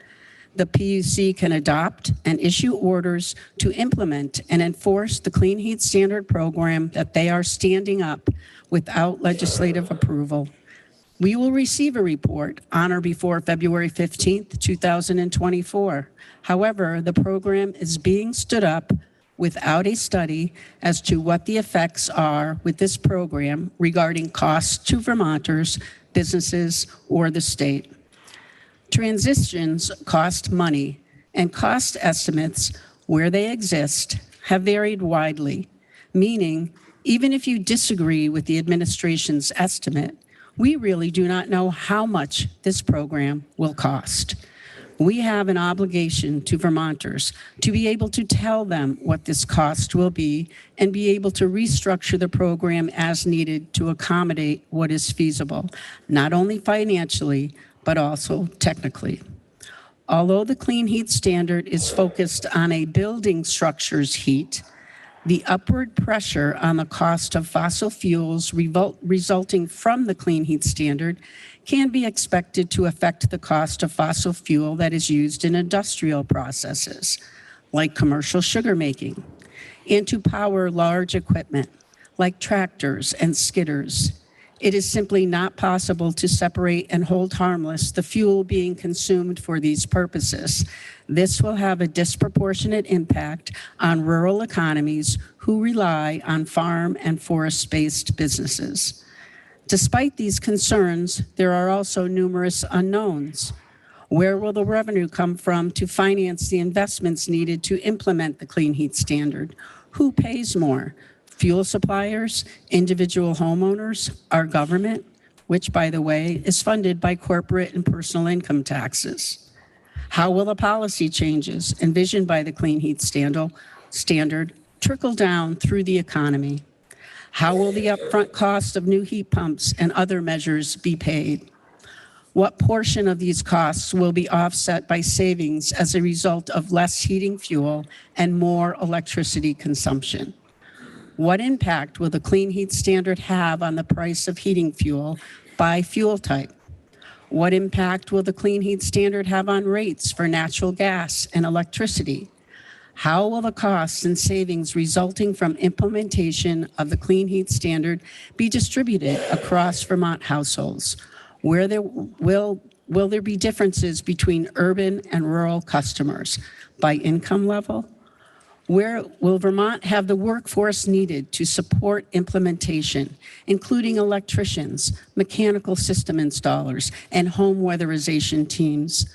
The PUC can adopt and issue orders to implement and enforce the Clean Heat Standard program that they are standing up without legislative approval. We will receive a report on or before February 15th, 2024. However, the program is being stood up without a study as to what the effects are with this program regarding costs to Vermonters, businesses, or the state. Transitions cost money, and cost estimates, where they exist, have varied widely, meaning even if you disagree with the administration's estimate, we really do not know how much this program will cost. We have an obligation to Vermonters to be able to tell them what this cost will be and be able to restructure the program as needed to accommodate what is feasible, not only financially, but also technically. Although the Clean Heat Standard is focused on a building structure's heat, the upward pressure on the cost of fossil fuels resulting from the Clean Heat Standard can be expected to affect the cost of fossil fuel that is used in industrial processes, like commercial sugar making, and to power large equipment, like tractors and skidders. It is simply not possible to separate and hold harmless the fuel being consumed for these purposes. This will have a disproportionate impact on rural economies who rely on farm and forest-based businesses. Despite these concerns, there are also numerous unknowns. Where will the revenue come from to finance the investments needed to implement the Clean Heat Standard? Who pays more? Fuel suppliers, individual homeowners, our government, which, by the way, is funded by corporate and personal income taxes. How will the policy changes envisioned by the Clean Heat Standard trickle down through the economy? How will the upfront cost of new heat pumps and other measures be paid? What portion of these costs will be offset by savings as a result of less heating fuel and more electricity consumption? What impact will the Clean Heat Standard have on the price of heating fuel by fuel type? What impact will the Clean Heat Standard have on rates for natural gas and electricity? How will the costs and savings resulting from implementation of the Clean Heat Standard be distributed across Vermont households? Will there be differences between urban and rural customers by income level? Where will Vermont have the workforce needed to support implementation, including electricians, mechanical system installers, and home weatherization teams?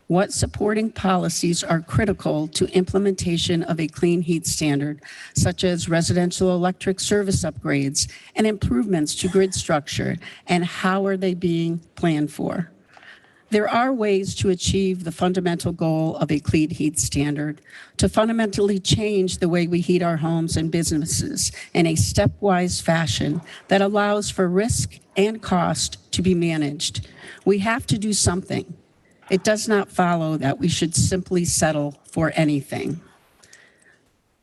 What supporting policies are critical to implementation of a Clean Heat Standard, such as residential electric service upgrades and improvements to grid structure, and how are they being planned for? There are ways to achieve the fundamental goal of a Clean Heat Standard, to fundamentally change the way we heat our homes and businesses in a stepwise fashion that allows for risk and cost to be managed. We have to do something. It does not follow that we should simply settle for anything.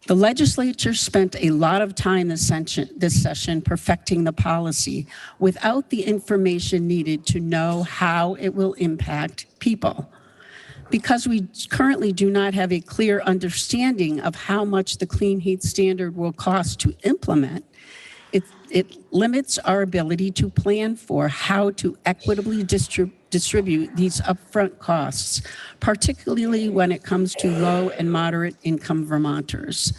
The legislature spent a lot of time this session perfecting the policy without the information needed to know how it will impact people. Because we currently do not have a clear understanding of how much the Clean Heat Standard will cost to implement, it limits our ability to plan for how to equitably distribute these upfront costs, particularly when it comes to low and moderate income Vermonters.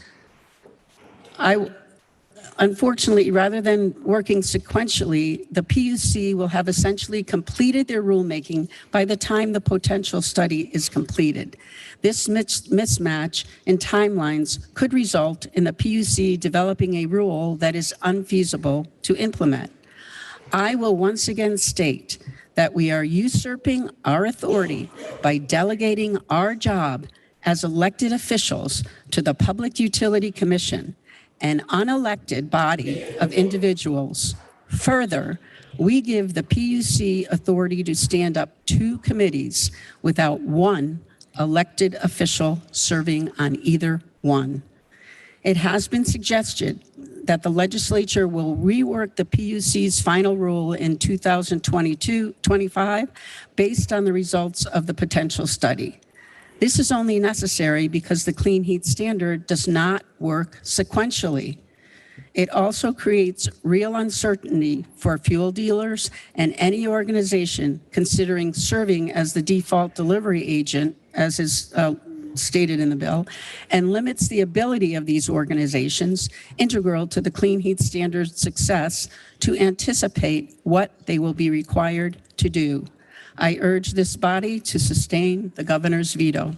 Unfortunately, rather than working sequentially, the PUC will have essentially completed their rulemaking by the time the potential study is completed. This mismatch in timelines could result in the PUC developing a rule that is unfeasible to implement. I will once again state that we are usurping our authority by delegating our job as elected officials to the Public Utility Commission, an unelected body of individuals Further, we give the PUC authority to stand up 2 committees without one elected official serving on either one. It has been suggested that the legislature will rework the PUC's final rule in 2022-25 based on the results of the potential study. This is only necessary because the clean heat standard does not work sequentially. It also creates real uncertainty for fuel dealers and any organization considering serving as the default delivery agent, as is stated in the bill, and limits the ability of these organizations, integral to the clean heat standard's success, to anticipate what they will be required to do. I urge this body to sustain the governor's veto.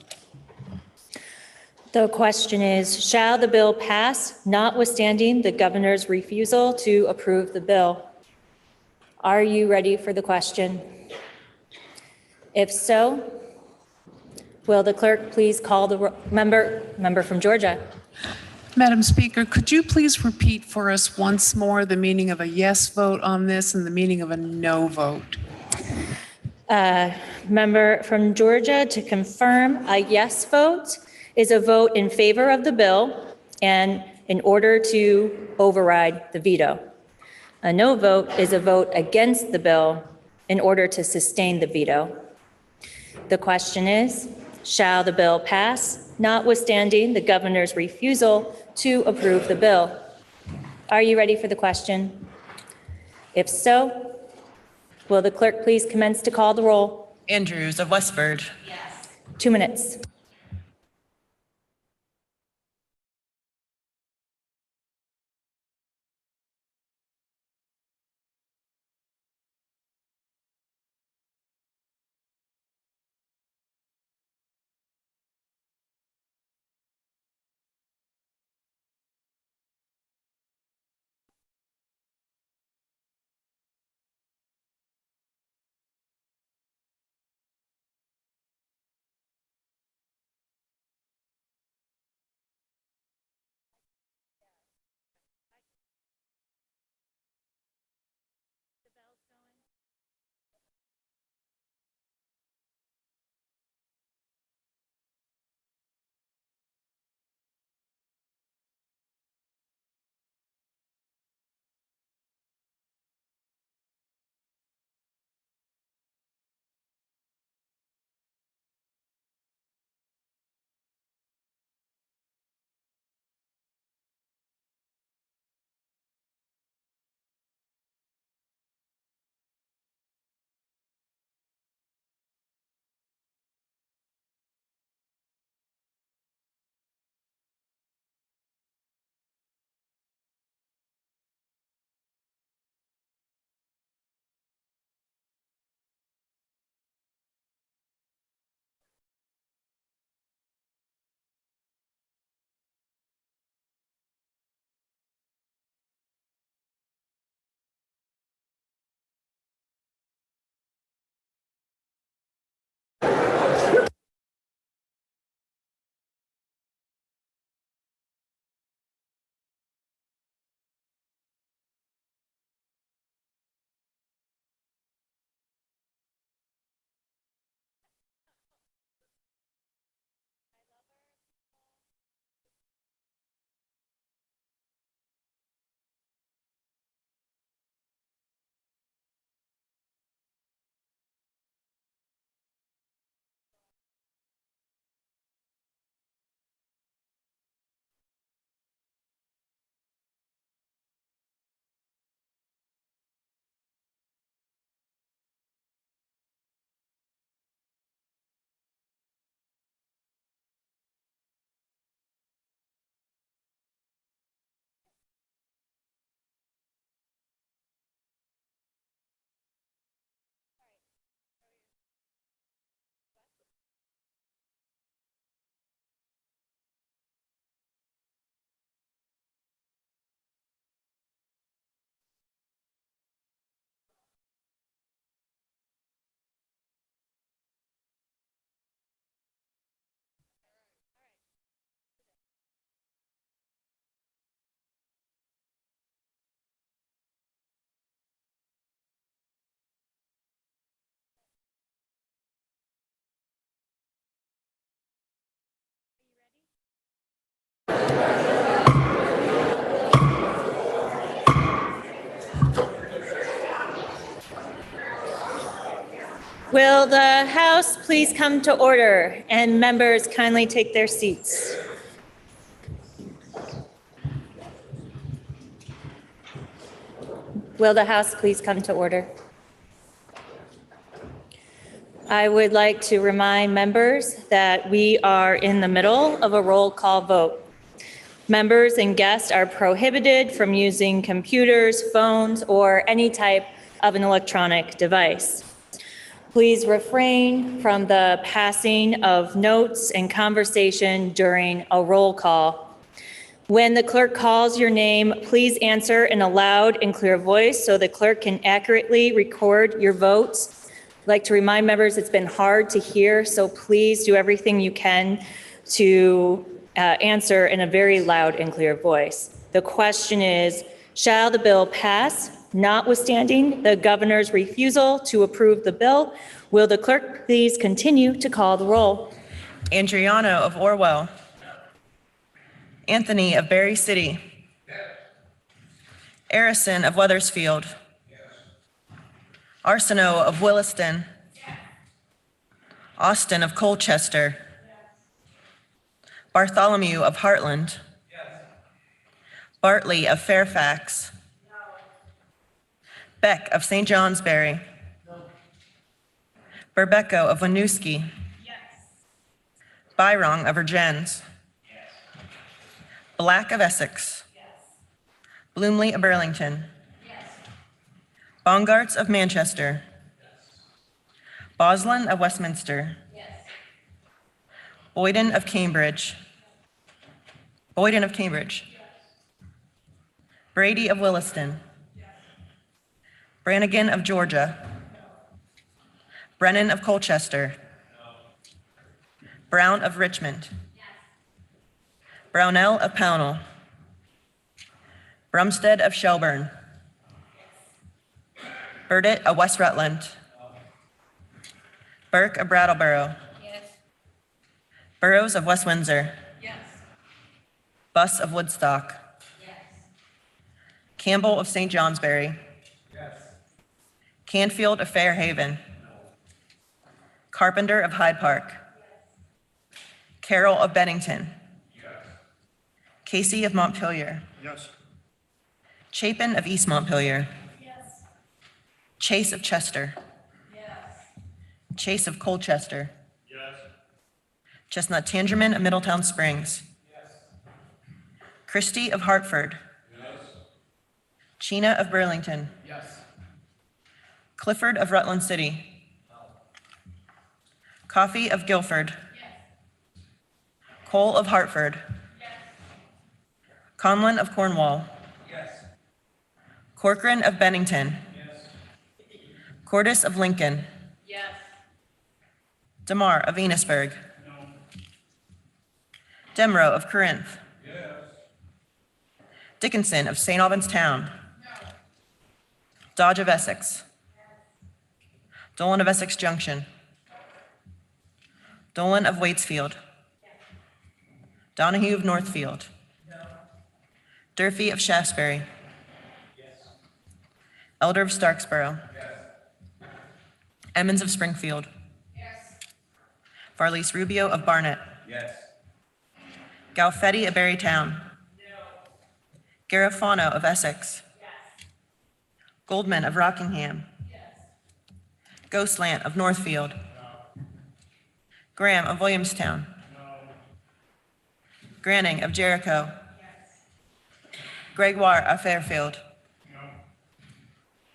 The question is, shall the bill pass notwithstanding the governor's refusal to approve the bill? Are you ready for the question? If so, will the clerk please call the member from Georgia? Madam Speaker, could you please repeat for us once more the meaning of a yes vote on this and the meaning of a no vote? Member from Georgia, to confirm, a yes vote is a vote in favor of the bill and in order to override the veto. A no vote is a vote against the bill in order to sustain the veto. The question is, shall the bill pass notwithstanding the governor's refusal to approve the bill? Are you ready for the question? If so, will the clerk please commence to call the roll? Andrews of Westford. Yes. 2 minutes. Will the House please come to order and members kindly take their seats? Will the House please come to order? I would like to remind members that we are in the middle of a roll call vote. Members and guests are prohibited from using computers, phones, or any type of an electronic device. Please refrain from the passing of notes and conversation during a roll call. When the clerk calls your name, please answer in a loud and clear voice so the clerk can accurately record your votes. I'd like to remind members it's been hard to hear, so please do everything you can to answer in a very loud and clear voice. The question is, shall the bill pass? Notwithstanding the governor's refusal to approve the bill, will the clerk please continue to call the roll? Andriano of Orwell. Anthony of Berry City. Arison of Weathersfield. Arsenault of Williston. Austin of Colchester. Bartholomew of Heartland. Bartley of Fairfax. Beck of St. Johnsbury. Berbecco of Winooski. Byrong of Vergennes. Black of Essex. Bloomley of Burlington. Bongarts of Manchester. Boslin of Westminster. Boyden of Cambridge. Boyden of Cambridge. Brady of Williston. Brannigan of Georgia. Brennan of Colchester. Brown of Richmond. Brownell of Pownell. Brumstead of Shelburne. Burdett of West Rutland. Burke of Brattleboro. Burrows of West Windsor. Buss of Woodstock. Campbell of St. Johnsbury. Canfield of Fairhaven. Carpenter of Hyde Park. Carroll of Bennington. Casey of Montpelier. Chapin of East Montpelier. Chase of Chester. Chase of Colchester. Chestnut Tangerman of Middletown Springs. Christie of Hartford. Chena of Burlington. Clifford of Rutland City. Coffey of Guilford. Cole of Hartford. Conlon of Cornwall. Corcoran of Bennington. Cordis of Lincoln. DeMar of Enosburg. Demrow of Corinth. Dickinson of St. Albans Town. Dodge of Essex. Dolan of Essex Junction. Dolan of Waitsfield. Donahue of Northfield. Durfee of Shaftesbury. Elder of Starksboro. Emmons of Springfield. Farley's Rubio of Barnet. Galfetti of Berrytown. Garofano of Essex. Goldman of Rockingham. Ghostland of Northfield. Graham of Williamstown. Granning of Jericho. Gregoire of Fairfield.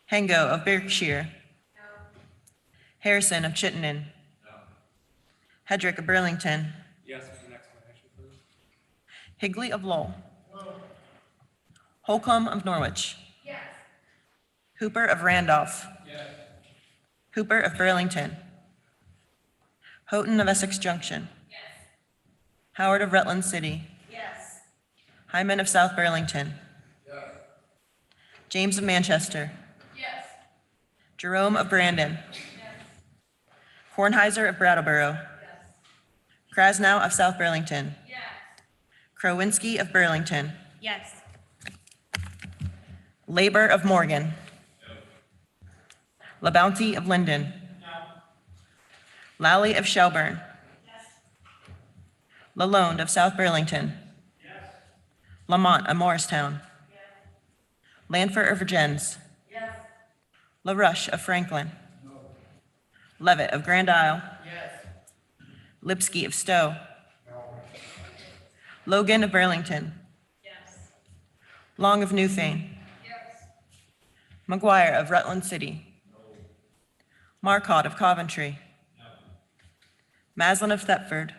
Hengo of Berkshire. Harrison of Chittenden. Hedrick of Burlington. Higley of Lowell. Holcomb of Norwich. Hooper of Randolph. Hooper of Burlington. Houghton of Essex Junction. Howard of Rutland City. Hyman of South Burlington. James of Manchester. Jerome of Brandon. Kornheiser of Brattleboro. Krasnow of South Burlington. Krowinski of Burlington. Labor of Morgan. LaBounty of Linden. Lally of Shelburne. Lalonde of South Burlington. Lamont of Morristown. Lanford of Vergennes. LaRush of Franklin. Levitt of Grand Isle. Lipsky of Stowe. Logan of Burlington. Long of Newfane. McGuire of Rutland City. Marcotte of Coventry. Maslin of Thetford.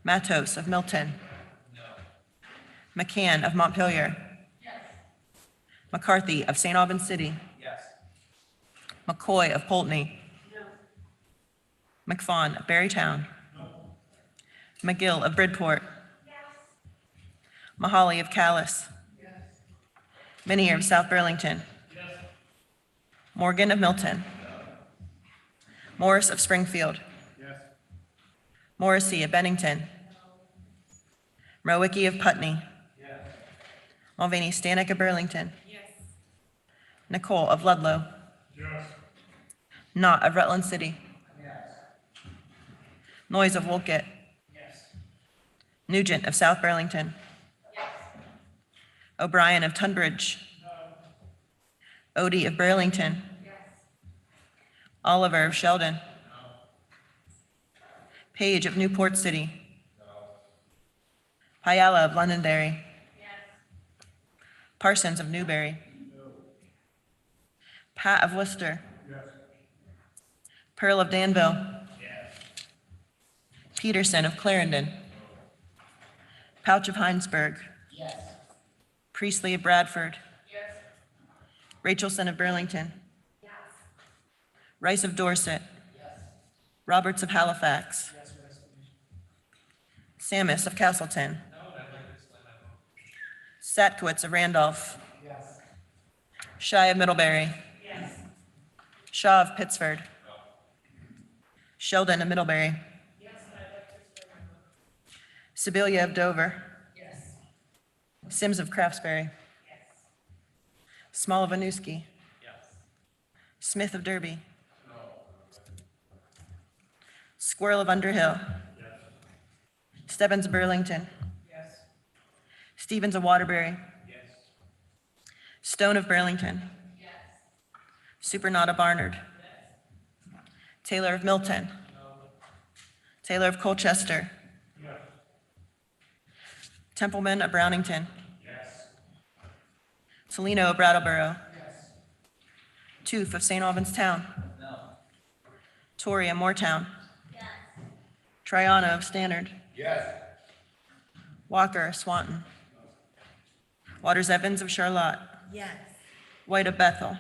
Matos of Milton. McCann of Montpelier. McCarthy of St. Albans City. McCoy of Poultney. McFawn of Barrytown. McGill of Bridport. Mahaly of Calais. Minier of South Burlington. Morgan of Milton. Morris of Springfield. Morrissey of Bennington. Mrowicki of Putney. Mulvaney Stanek of Burlington. Nicole of Ludlow. Knott of Rutland City. Noyes of Wolcott. Nugent of South Burlington. O'Brien of Tunbridge. Odie of Burlington. Oliver of Sheldon. Page of Newport City. Payala of Londonderry. Parsons of Newbury. Pat of Worcester. Pearl of Danville. Peterson of Clarendon. Pouch of Heinsberg. Priestley of Bradford. Rachelson of Burlington. Rice of Dorset. Roberts of Halifax. Sammis of Castleton. Satkowitz of Randolph. Shy of Middlebury. Shaw of Pittsford. Sheldon of Middlebury. Sibilia of Dover. Sims of Craftsbury. Small of Winooski. Smith of Derby. Squirrel of Underhill. Stebbins of Burlington. Stevens of Waterbury. Stone of Burlington. Supernaught of Barnard. Taylor of Milton. Taylor of Colchester. Templeman of Brownington. Tolino of Brattleboro. Tooth of St. Albans Town. Torrey of Moortown. Triana of Stannard. Walker of Swanton. Waters Evans of Charlotte. White of Bethel.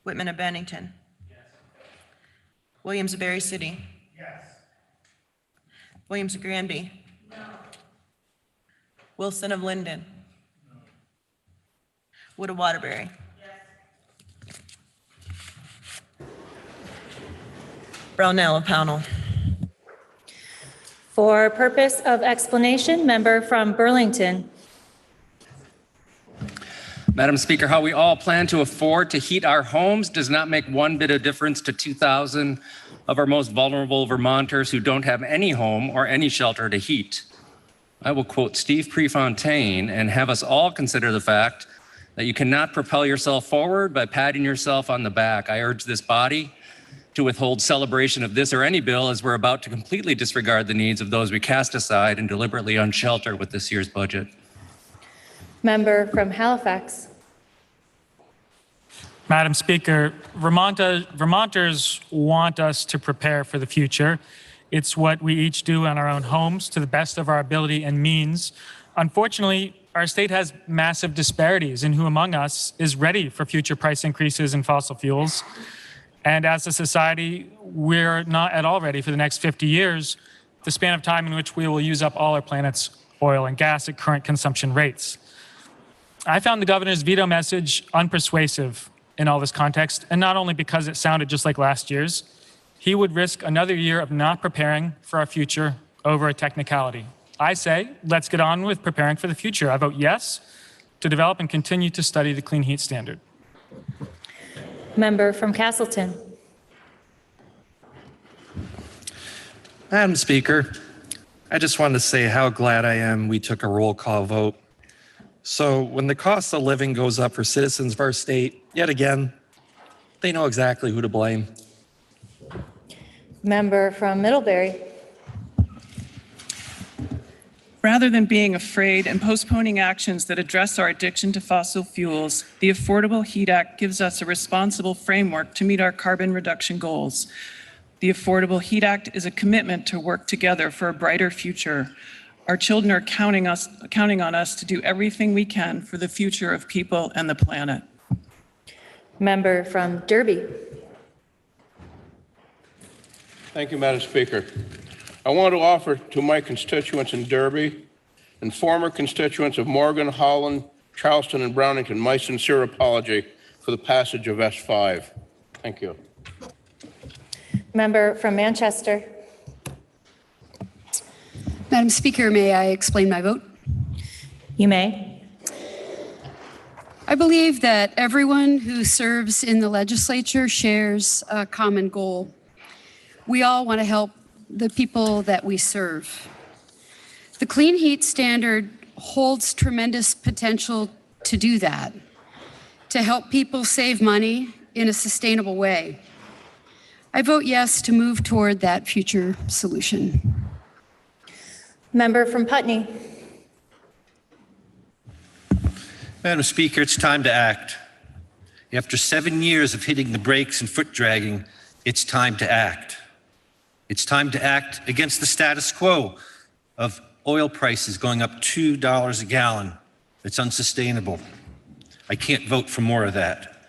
Whitman of Bennington. Williams of Berry City. Williams of Granby. Wilson of Linden. Wood of Waterbury. Brownell of Pownell. For purpose of explanation, member from Burlington. Madam Speaker, how we all plan to afford to heat our homes does not make one bit of difference to 2,000 of our most vulnerable Vermonters who don't have any home or any shelter to heat. I will quote Steve Prefontaine and have us all consider the fact that you cannot propel yourself forward by patting yourself on the back. I urge this body to withhold celebration of this or any bill as we're about to completely disregard the needs of those we cast aside and deliberately unshelter with this year's budget. Member from Halifax. Madam Speaker, Vermonters want us to prepare for the future. It's what we each do in our own homes to the best of our ability and means. Unfortunately, our state has massive disparities in who among us is ready for future price increases in fossil fuels. And as a society, we're not at all ready for the next 50 years, the span of time in which we will use up all our planet's oil and gas at current consumption rates. I found the governor's veto message unpersuasive in all this context, and not only because it sounded just like last year's. He would risk another year of not preparing for our future over a technicality. I say, let's get on with preparing for the future. I vote yes to develop and continue to study the clean heat standard. Member from Castleton. Madam Speaker, I just wanted to say how glad I am we took a roll call vote. So when the cost of living goes up for citizens of our state, yet again, they know exactly who to blame. Member from Middlebury. Rather than being afraid and postponing actions that address our addiction to fossil fuels, the Affordable Heat Act gives us a responsible framework to meet our carbon reduction goals. The Affordable Heat Act is a commitment to work together for a brighter future. Our children are counting on us to do everything we can for the future of people and the planet. Member from Derby. Thank you, Madam Speaker. I want to offer to my constituents in Derby and former constituents of Morgan, Holland, Charleston, and Brownington my sincere apology for the passage of S5. Thank you. Member from Manchester. Madam Speaker, may I explain my vote? You may. I believe that everyone who serves in the legislature shares a common goal. We all want to help the people that we serve. The Clean Heat Standard holds tremendous potential to do that, to help people save money in a sustainable way. I vote yes to move toward that future solution. Member from Putney. Madam Speaker, it's time to act. After 7 years of hitting the brakes and foot dragging, it's time to act. It's time to act against the status quo of oil prices going up $2 a gallon. It's unsustainable. I can't vote for more of that.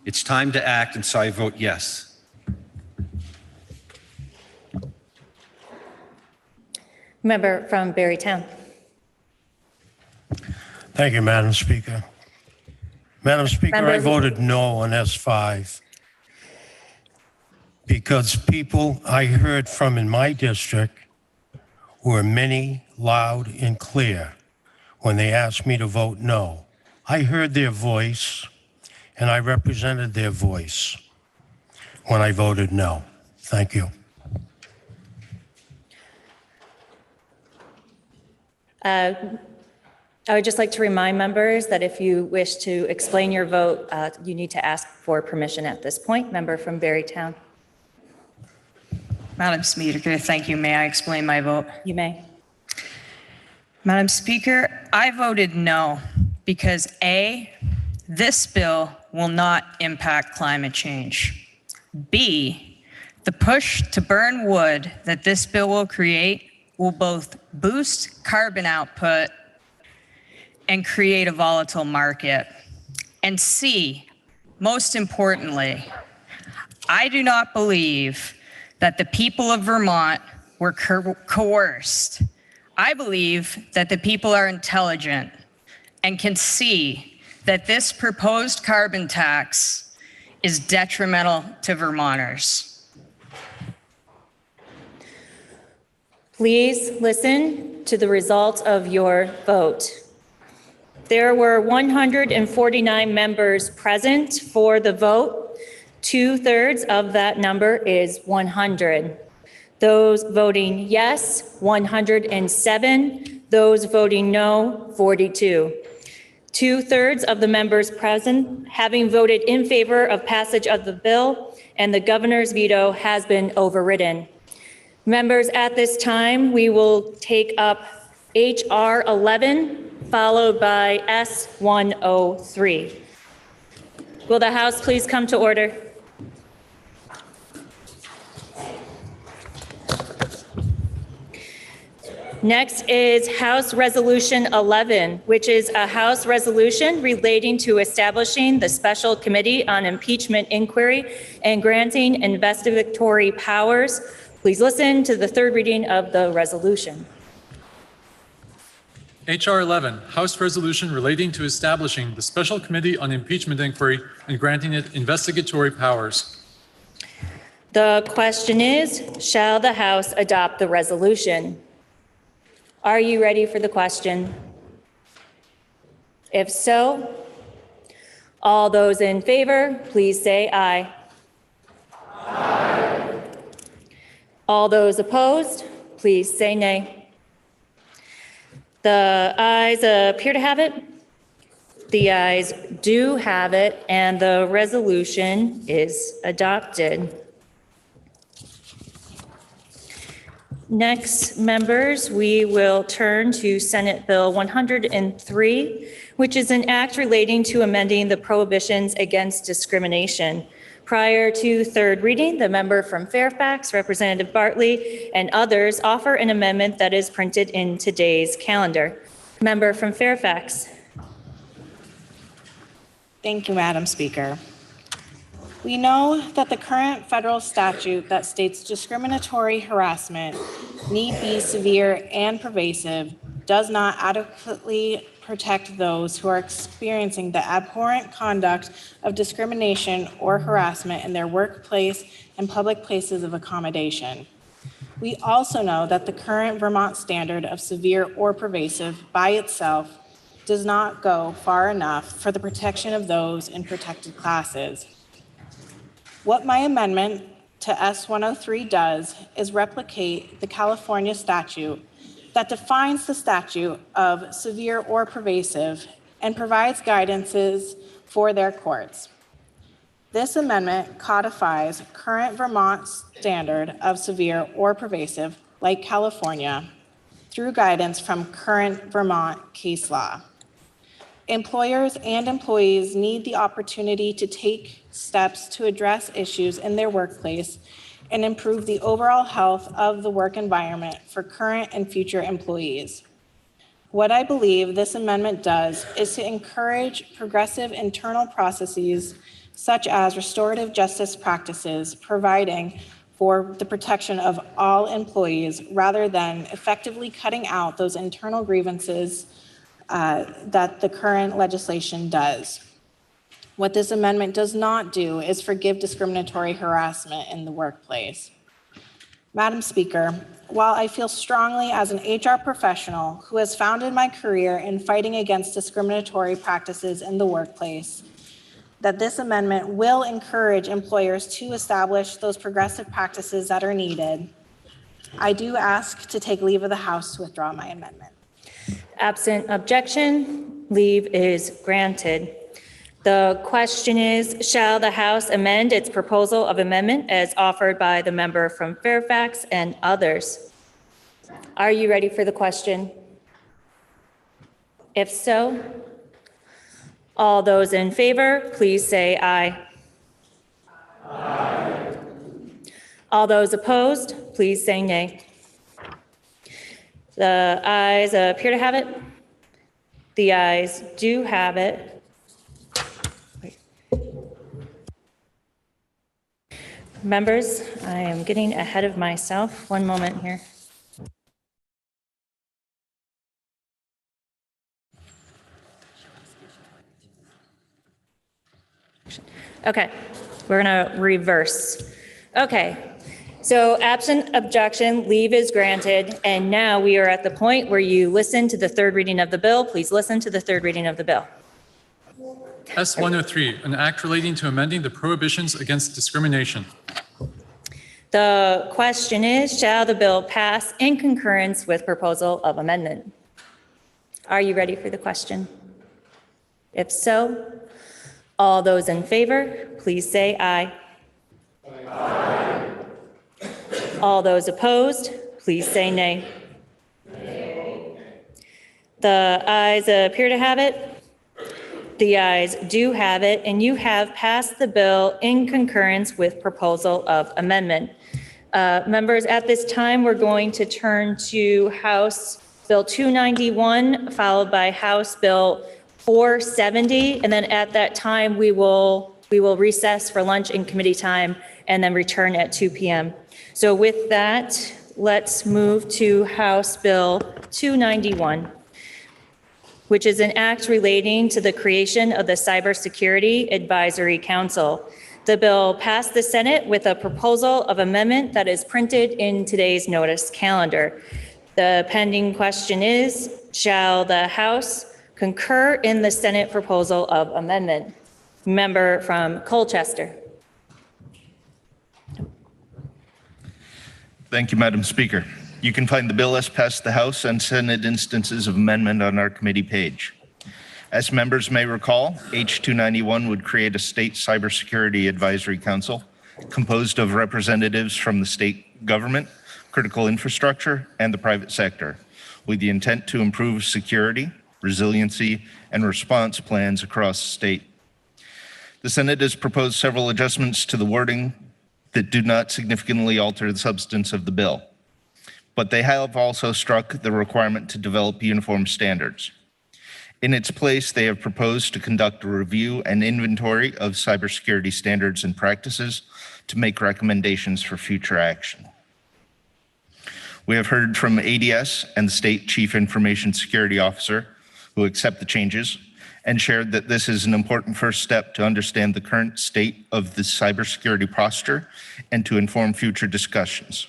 It's time to act, and so I vote yes. Member from Barrytown. Thank you, Madam Speaker. Madam Speaker, I Members- voted no on S5 because people I heard from in my district were many, loud and clear when they asked me to vote no. I heard their voice and I represented their voice when I voted no. Thank you. I would just like to remind members that if you wish to explain your vote, you need to ask for permission at this point. Member from Barrytown. Madam Speaker, thank you. May I explain my vote? You may. Madam Speaker, I voted no because A, this bill will not impact climate change. B, the push to burn wood that this bill will create will both boost carbon output and create a volatile market. And C, most importantly, I do not believe that the people of Vermont were coerced. I believe that the people are intelligent and can see that this proposed carbon tax is detrimental to Vermonters. Please listen to the result of your vote. There were 149 members present for the vote. 2/3 of that number is 100. Those voting yes, 107. Those voting no, 42. 2/3 of the members present having voted in favor of passage of the bill, and the governor's veto has been overridden. Members, at this time, we will take up H.R. 11, followed by S-103. Will the House please come to order? Next is House Resolution 11, which is a House resolution relating to establishing the Special Committee on Impeachment Inquiry and granting investigatory powers. Please listen to the third reading of the resolution. H.R. 11, House Resolution relating to establishing the Special Committee on Impeachment Inquiry and granting it investigatory powers. The question is, shall the House adopt the resolution? Are you ready for the question? If so, all those in favor, please say aye. Aye. All those opposed, please say nay. The ayes appear to have it. The ayes do have it, and the resolution is adopted. Next, members, we will turn to Senate Bill 103, which is an act relating to amending the prohibitions against discrimination. Prior to third reading, the member from Fairfax, Representative Bartley, and others offer an amendment that is printed in today's calendar. Member from Fairfax. Thank you, Madam Speaker. We know that the current federal statute that states discriminatory harassment need be severe and pervasive does not adequately protect those who are experiencing the abhorrent conduct of discrimination or harassment in their workplace and public places of accommodation. We also know that the current Vermont standard of severe or pervasive by itself does not go far enough for the protection of those in protected classes. What my amendment to S-103 does is replicate the California statute that defines the statute of severe or pervasive and provides guidances for their courts. This amendment codifies current Vermont standard of severe or pervasive, like California, through guidance from current Vermont case law. Employers and employees need the opportunity to take steps to address issues in their workplace and improve the overall health of the work environment for current and future employees. What I believe this amendment does is to encourage progressive internal processes such as restorative justice practices, providing for the protection of all employees rather than effectively cutting out those internal grievances that the current legislation does. What this amendment does not do is forgive discriminatory harassment in the workplace. Madam Speaker, while I feel strongly as an HR professional who has founded my career in fighting against discriminatory practices in the workplace, that this amendment will encourage employers to establish those progressive practices that are needed, I do ask to take leave of the House to withdraw my amendment. Absent objection, leave is granted. The question is, shall the House amend its proposal of amendment as offered by the member from Fairfax and others? Are you ready for the question? If so, all those in favor, please say aye. Aye. All those opposed, please say nay. The ayes appear to have it. The ayes do have it. Members, I am getting ahead of myself. One moment here. Okay, we're going to reverse. Okay, so absent objection, leave is granted. And now we are at the point where you listen to the third reading of the bill. Please listen to the third reading of the bill. S-103, an act relating to amending the prohibitions against discrimination. The question is, shall the bill pass in concurrence with proposal of amendment? Are you ready for the question? If so, all those in favor, please say aye. Aye. All those opposed, please say nay. Nay. The ayes appear to have it. The ayes do have it, and you have passed the bill in concurrence with proposal of amendment. Members, at this time, we're going to turn to House Bill 291, followed by House Bill 470, and then at that time, we will recess for lunch and committee time, and then return at 2 p.m. So with that, let's move to House Bill 291. Which is an act relating to the creation of the Cybersecurity Advisory Council. The bill passed the Senate with a proposal of amendment that is printed in today's notice calendar. The pending question is, shall the House concur in the Senate proposal of amendment? Member from Colchester. Thank you, Madam Speaker. You can find the bill as passed the House and Senate instances of amendment on our committee page. As members may recall, H291 would create a state cybersecurity advisory council composed of representatives from the state government, critical infrastructure, and the private sector, with the intent to improve security, resiliency, and response plans across the state. The Senate has proposed several adjustments to the wording that do not significantly alter the substance of the bill, but they have also struck the requirement to develop uniform standards. In its place, they have proposed to conduct a review and inventory of cybersecurity standards and practices to make recommendations for future action. We have heard from ADS and the State Chief Information Security Officer who accept the changes and shared that this is an important first step to understand the current state of the cybersecurity posture and to inform future discussions.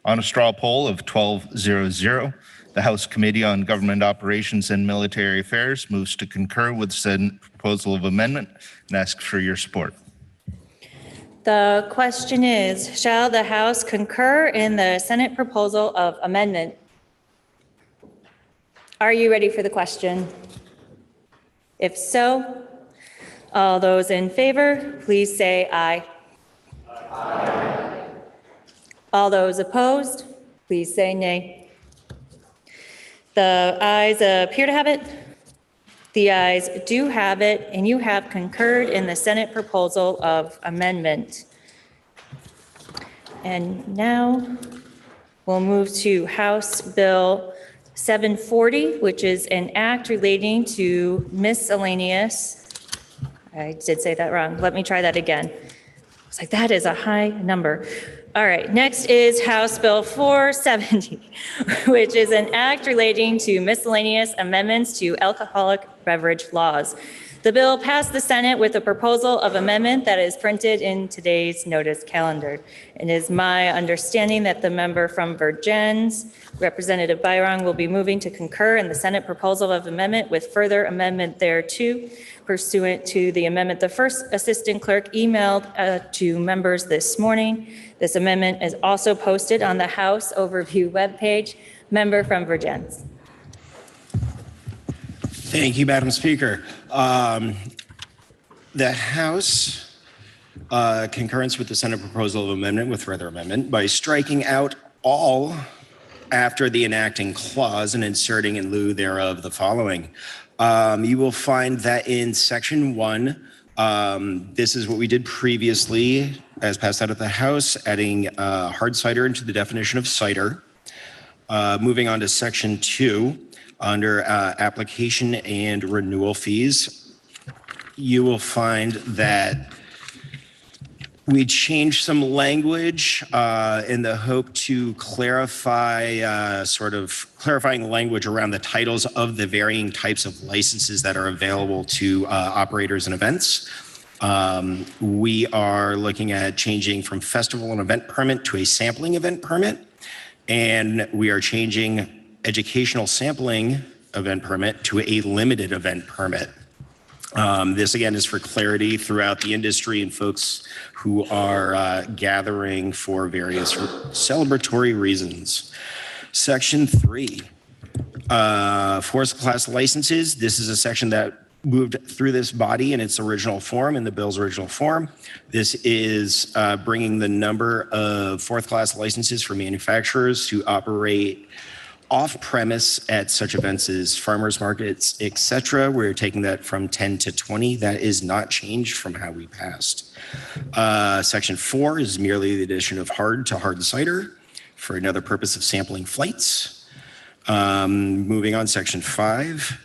On a straw poll of 12-0-0, the House Committee on Government Operations and Military Affairs moves to concur with said proposal of amendment and asks for your support. The question is, shall the House concur in the Senate proposal of amendment? Are you ready for the question? If so, all those in favor, please say aye. Aye. All those opposed, please say nay. The ayes appear to have it. The ayes do have it, and you have concurred in the Senate proposal of amendment. And now we'll move to House Bill 740, which is an act relating to miscellaneous. I did say that wrong. Let me try that again. I was like, that is a high number. All right, next is House Bill 470, which is an act relating to miscellaneous amendments to alcoholic beverage laws. The bill passed the Senate with a proposal of amendment that is printed in today's notice calendar. It is my understanding that the member from Vergennes, Representative Byron, will be moving to concur in the Senate proposal of amendment with further amendment thereto pursuant to the amendment the first assistant clerk emailed to members this morning. This amendment is also posted on the House Overview webpage. Member from Vergennes. Thank you, Madam Speaker. The House concurrence with the Senate proposal of amendment with further amendment by striking out all after the enacting clause and inserting in lieu thereof the following. You will find that in section 1, this is what we did previously as passed out of the House, adding hard cider into the definition of cider. Moving on to section 2, under application and renewal fees, you will find that we changed some language in the hope to clarify, clarifying language around the titles of the varying types of licenses that are available to operators and events. We are looking at changing from festival and event permit to a sampling event permit, and we are changing educational sampling event permit to a limited event permit. This again is for clarity throughout the industry and folks who are gathering for various celebratory reasons. Section 3, forest class licenses. This is a section that moved through this body in its original form, in the bill's original form. This is bringing the number of fourth class licenses for manufacturers who operate off-premise at such events as farmers markets, etc. We're taking that from 10 to 20. That is not changed from how we passed. Section 4 is merely the addition of hard to hard cider for another purpose of sampling flights. Moving on, section 5.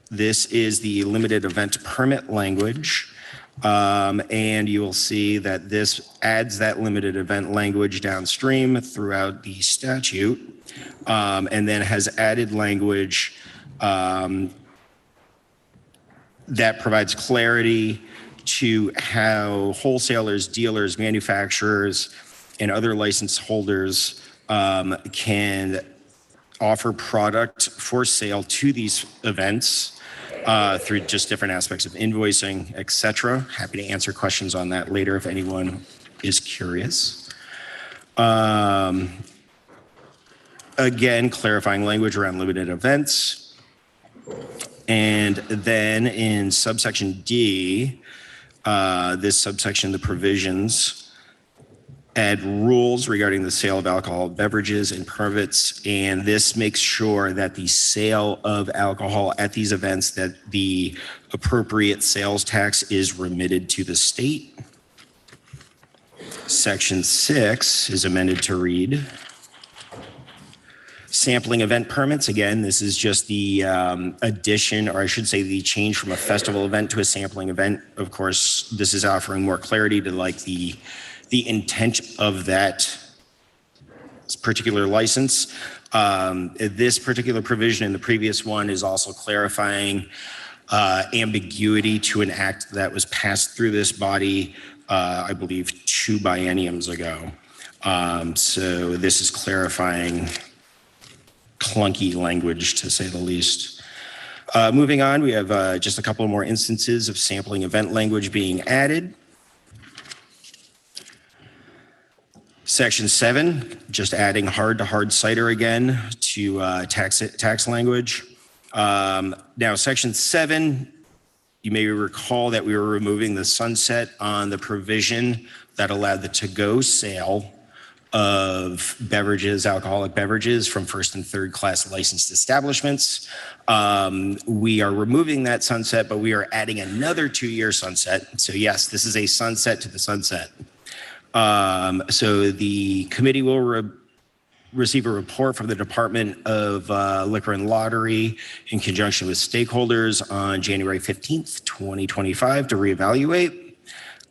This is the limited event permit language. And you will see that this adds that limited event language downstream throughout the statute. And then has added language that provides clarity to how wholesalers, dealers, manufacturers, and other license holders can offer product for sale to these events through just different aspects of invoicing, etc. Happy to answer questions on that later if anyone is curious. Again, clarifying language around limited events. And then in subsection D, this subsection, the provisions add rules regarding the sale of alcoholic beverages and permits, and this makes sure that the sale of alcohol at these events, that the appropriate sales tax is remitted to the state. Section 6 is amended to read: sampling event permits. Again, this is just the addition, or I should say the change from a festival event to a sampling event. Of course, this is offering more clarity to like the intent of that particular license. This particular provision in the previous one is also clarifying ambiguity to an act that was passed through this body, I believe 2 bienniums ago. So this is clarifying clunky language, to say the least. Moving on, we have just a couple more instances of sampling event language being added. Section 7, just adding hard to hard cider again to tax language. Now, Section 7, you may recall that we were removing the sunset on the provision that allowed the to-go sale of beverages, alcoholic beverages from first and third class licensed establishments. We are removing that sunset, but we are adding another 2-year sunset. So yes, this is a sunset to the sunset. So the committee will receive a report from the Department of Liquor and Lottery in conjunction with stakeholders on January 15th, 2025 to reevaluate.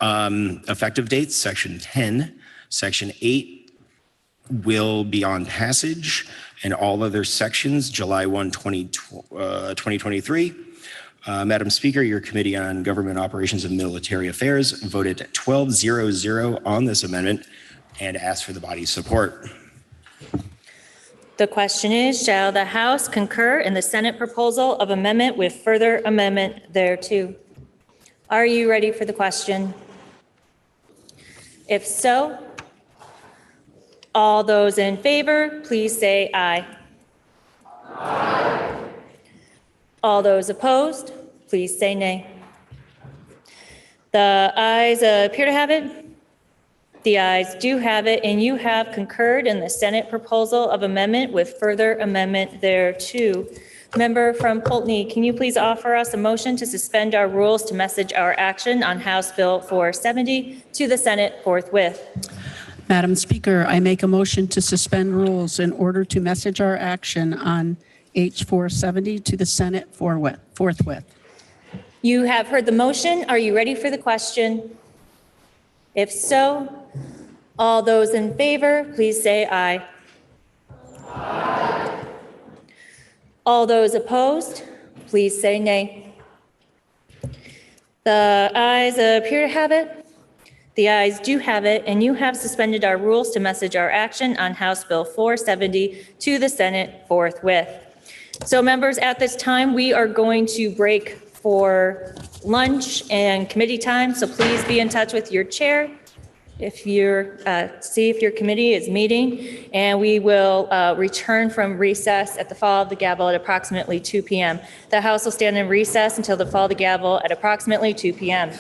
Effective dates, Section 10. Section 8 will be on passage, and all other sections, July 1, 2023. Madam Speaker, your Committee on Government Operations and Military Affairs voted 12-0-0 on this amendment and asked for the body's support. The question is, shall the House concur in the Senate proposal of amendment with further amendment thereto? Are you ready for the question? If so, all those in favor, please say aye. Aye. All those opposed, please say nay. The ayes appear to have it. The ayes do have it, and you have concurred in the Senate proposal of amendment with further amendment thereto. Member from Poultney, can you please offer us a motion to suspend our rules to message our action on House Bill 470 to the Senate forthwith? Madam Speaker, I make a motion to suspend rules in order to message our action on H470 to the Senate forthwith. You have heard the motion. Are you ready for the question? If so, all those in favor, please say aye. Aye. All those opposed, please say nay. The ayes appear to have it. The ayes do have it, and you have suspended our rules to message our action on House Bill 470 to the Senate forthwith. So members, at this time, we are going to break for lunch and committee time, so please be in touch with your chair if you're, see if your committee is meeting, and we will return from recess at the fall of the gavel at approximately 2 p.m. The House will stand in recess until the fall of the gavel at approximately 2 p.m.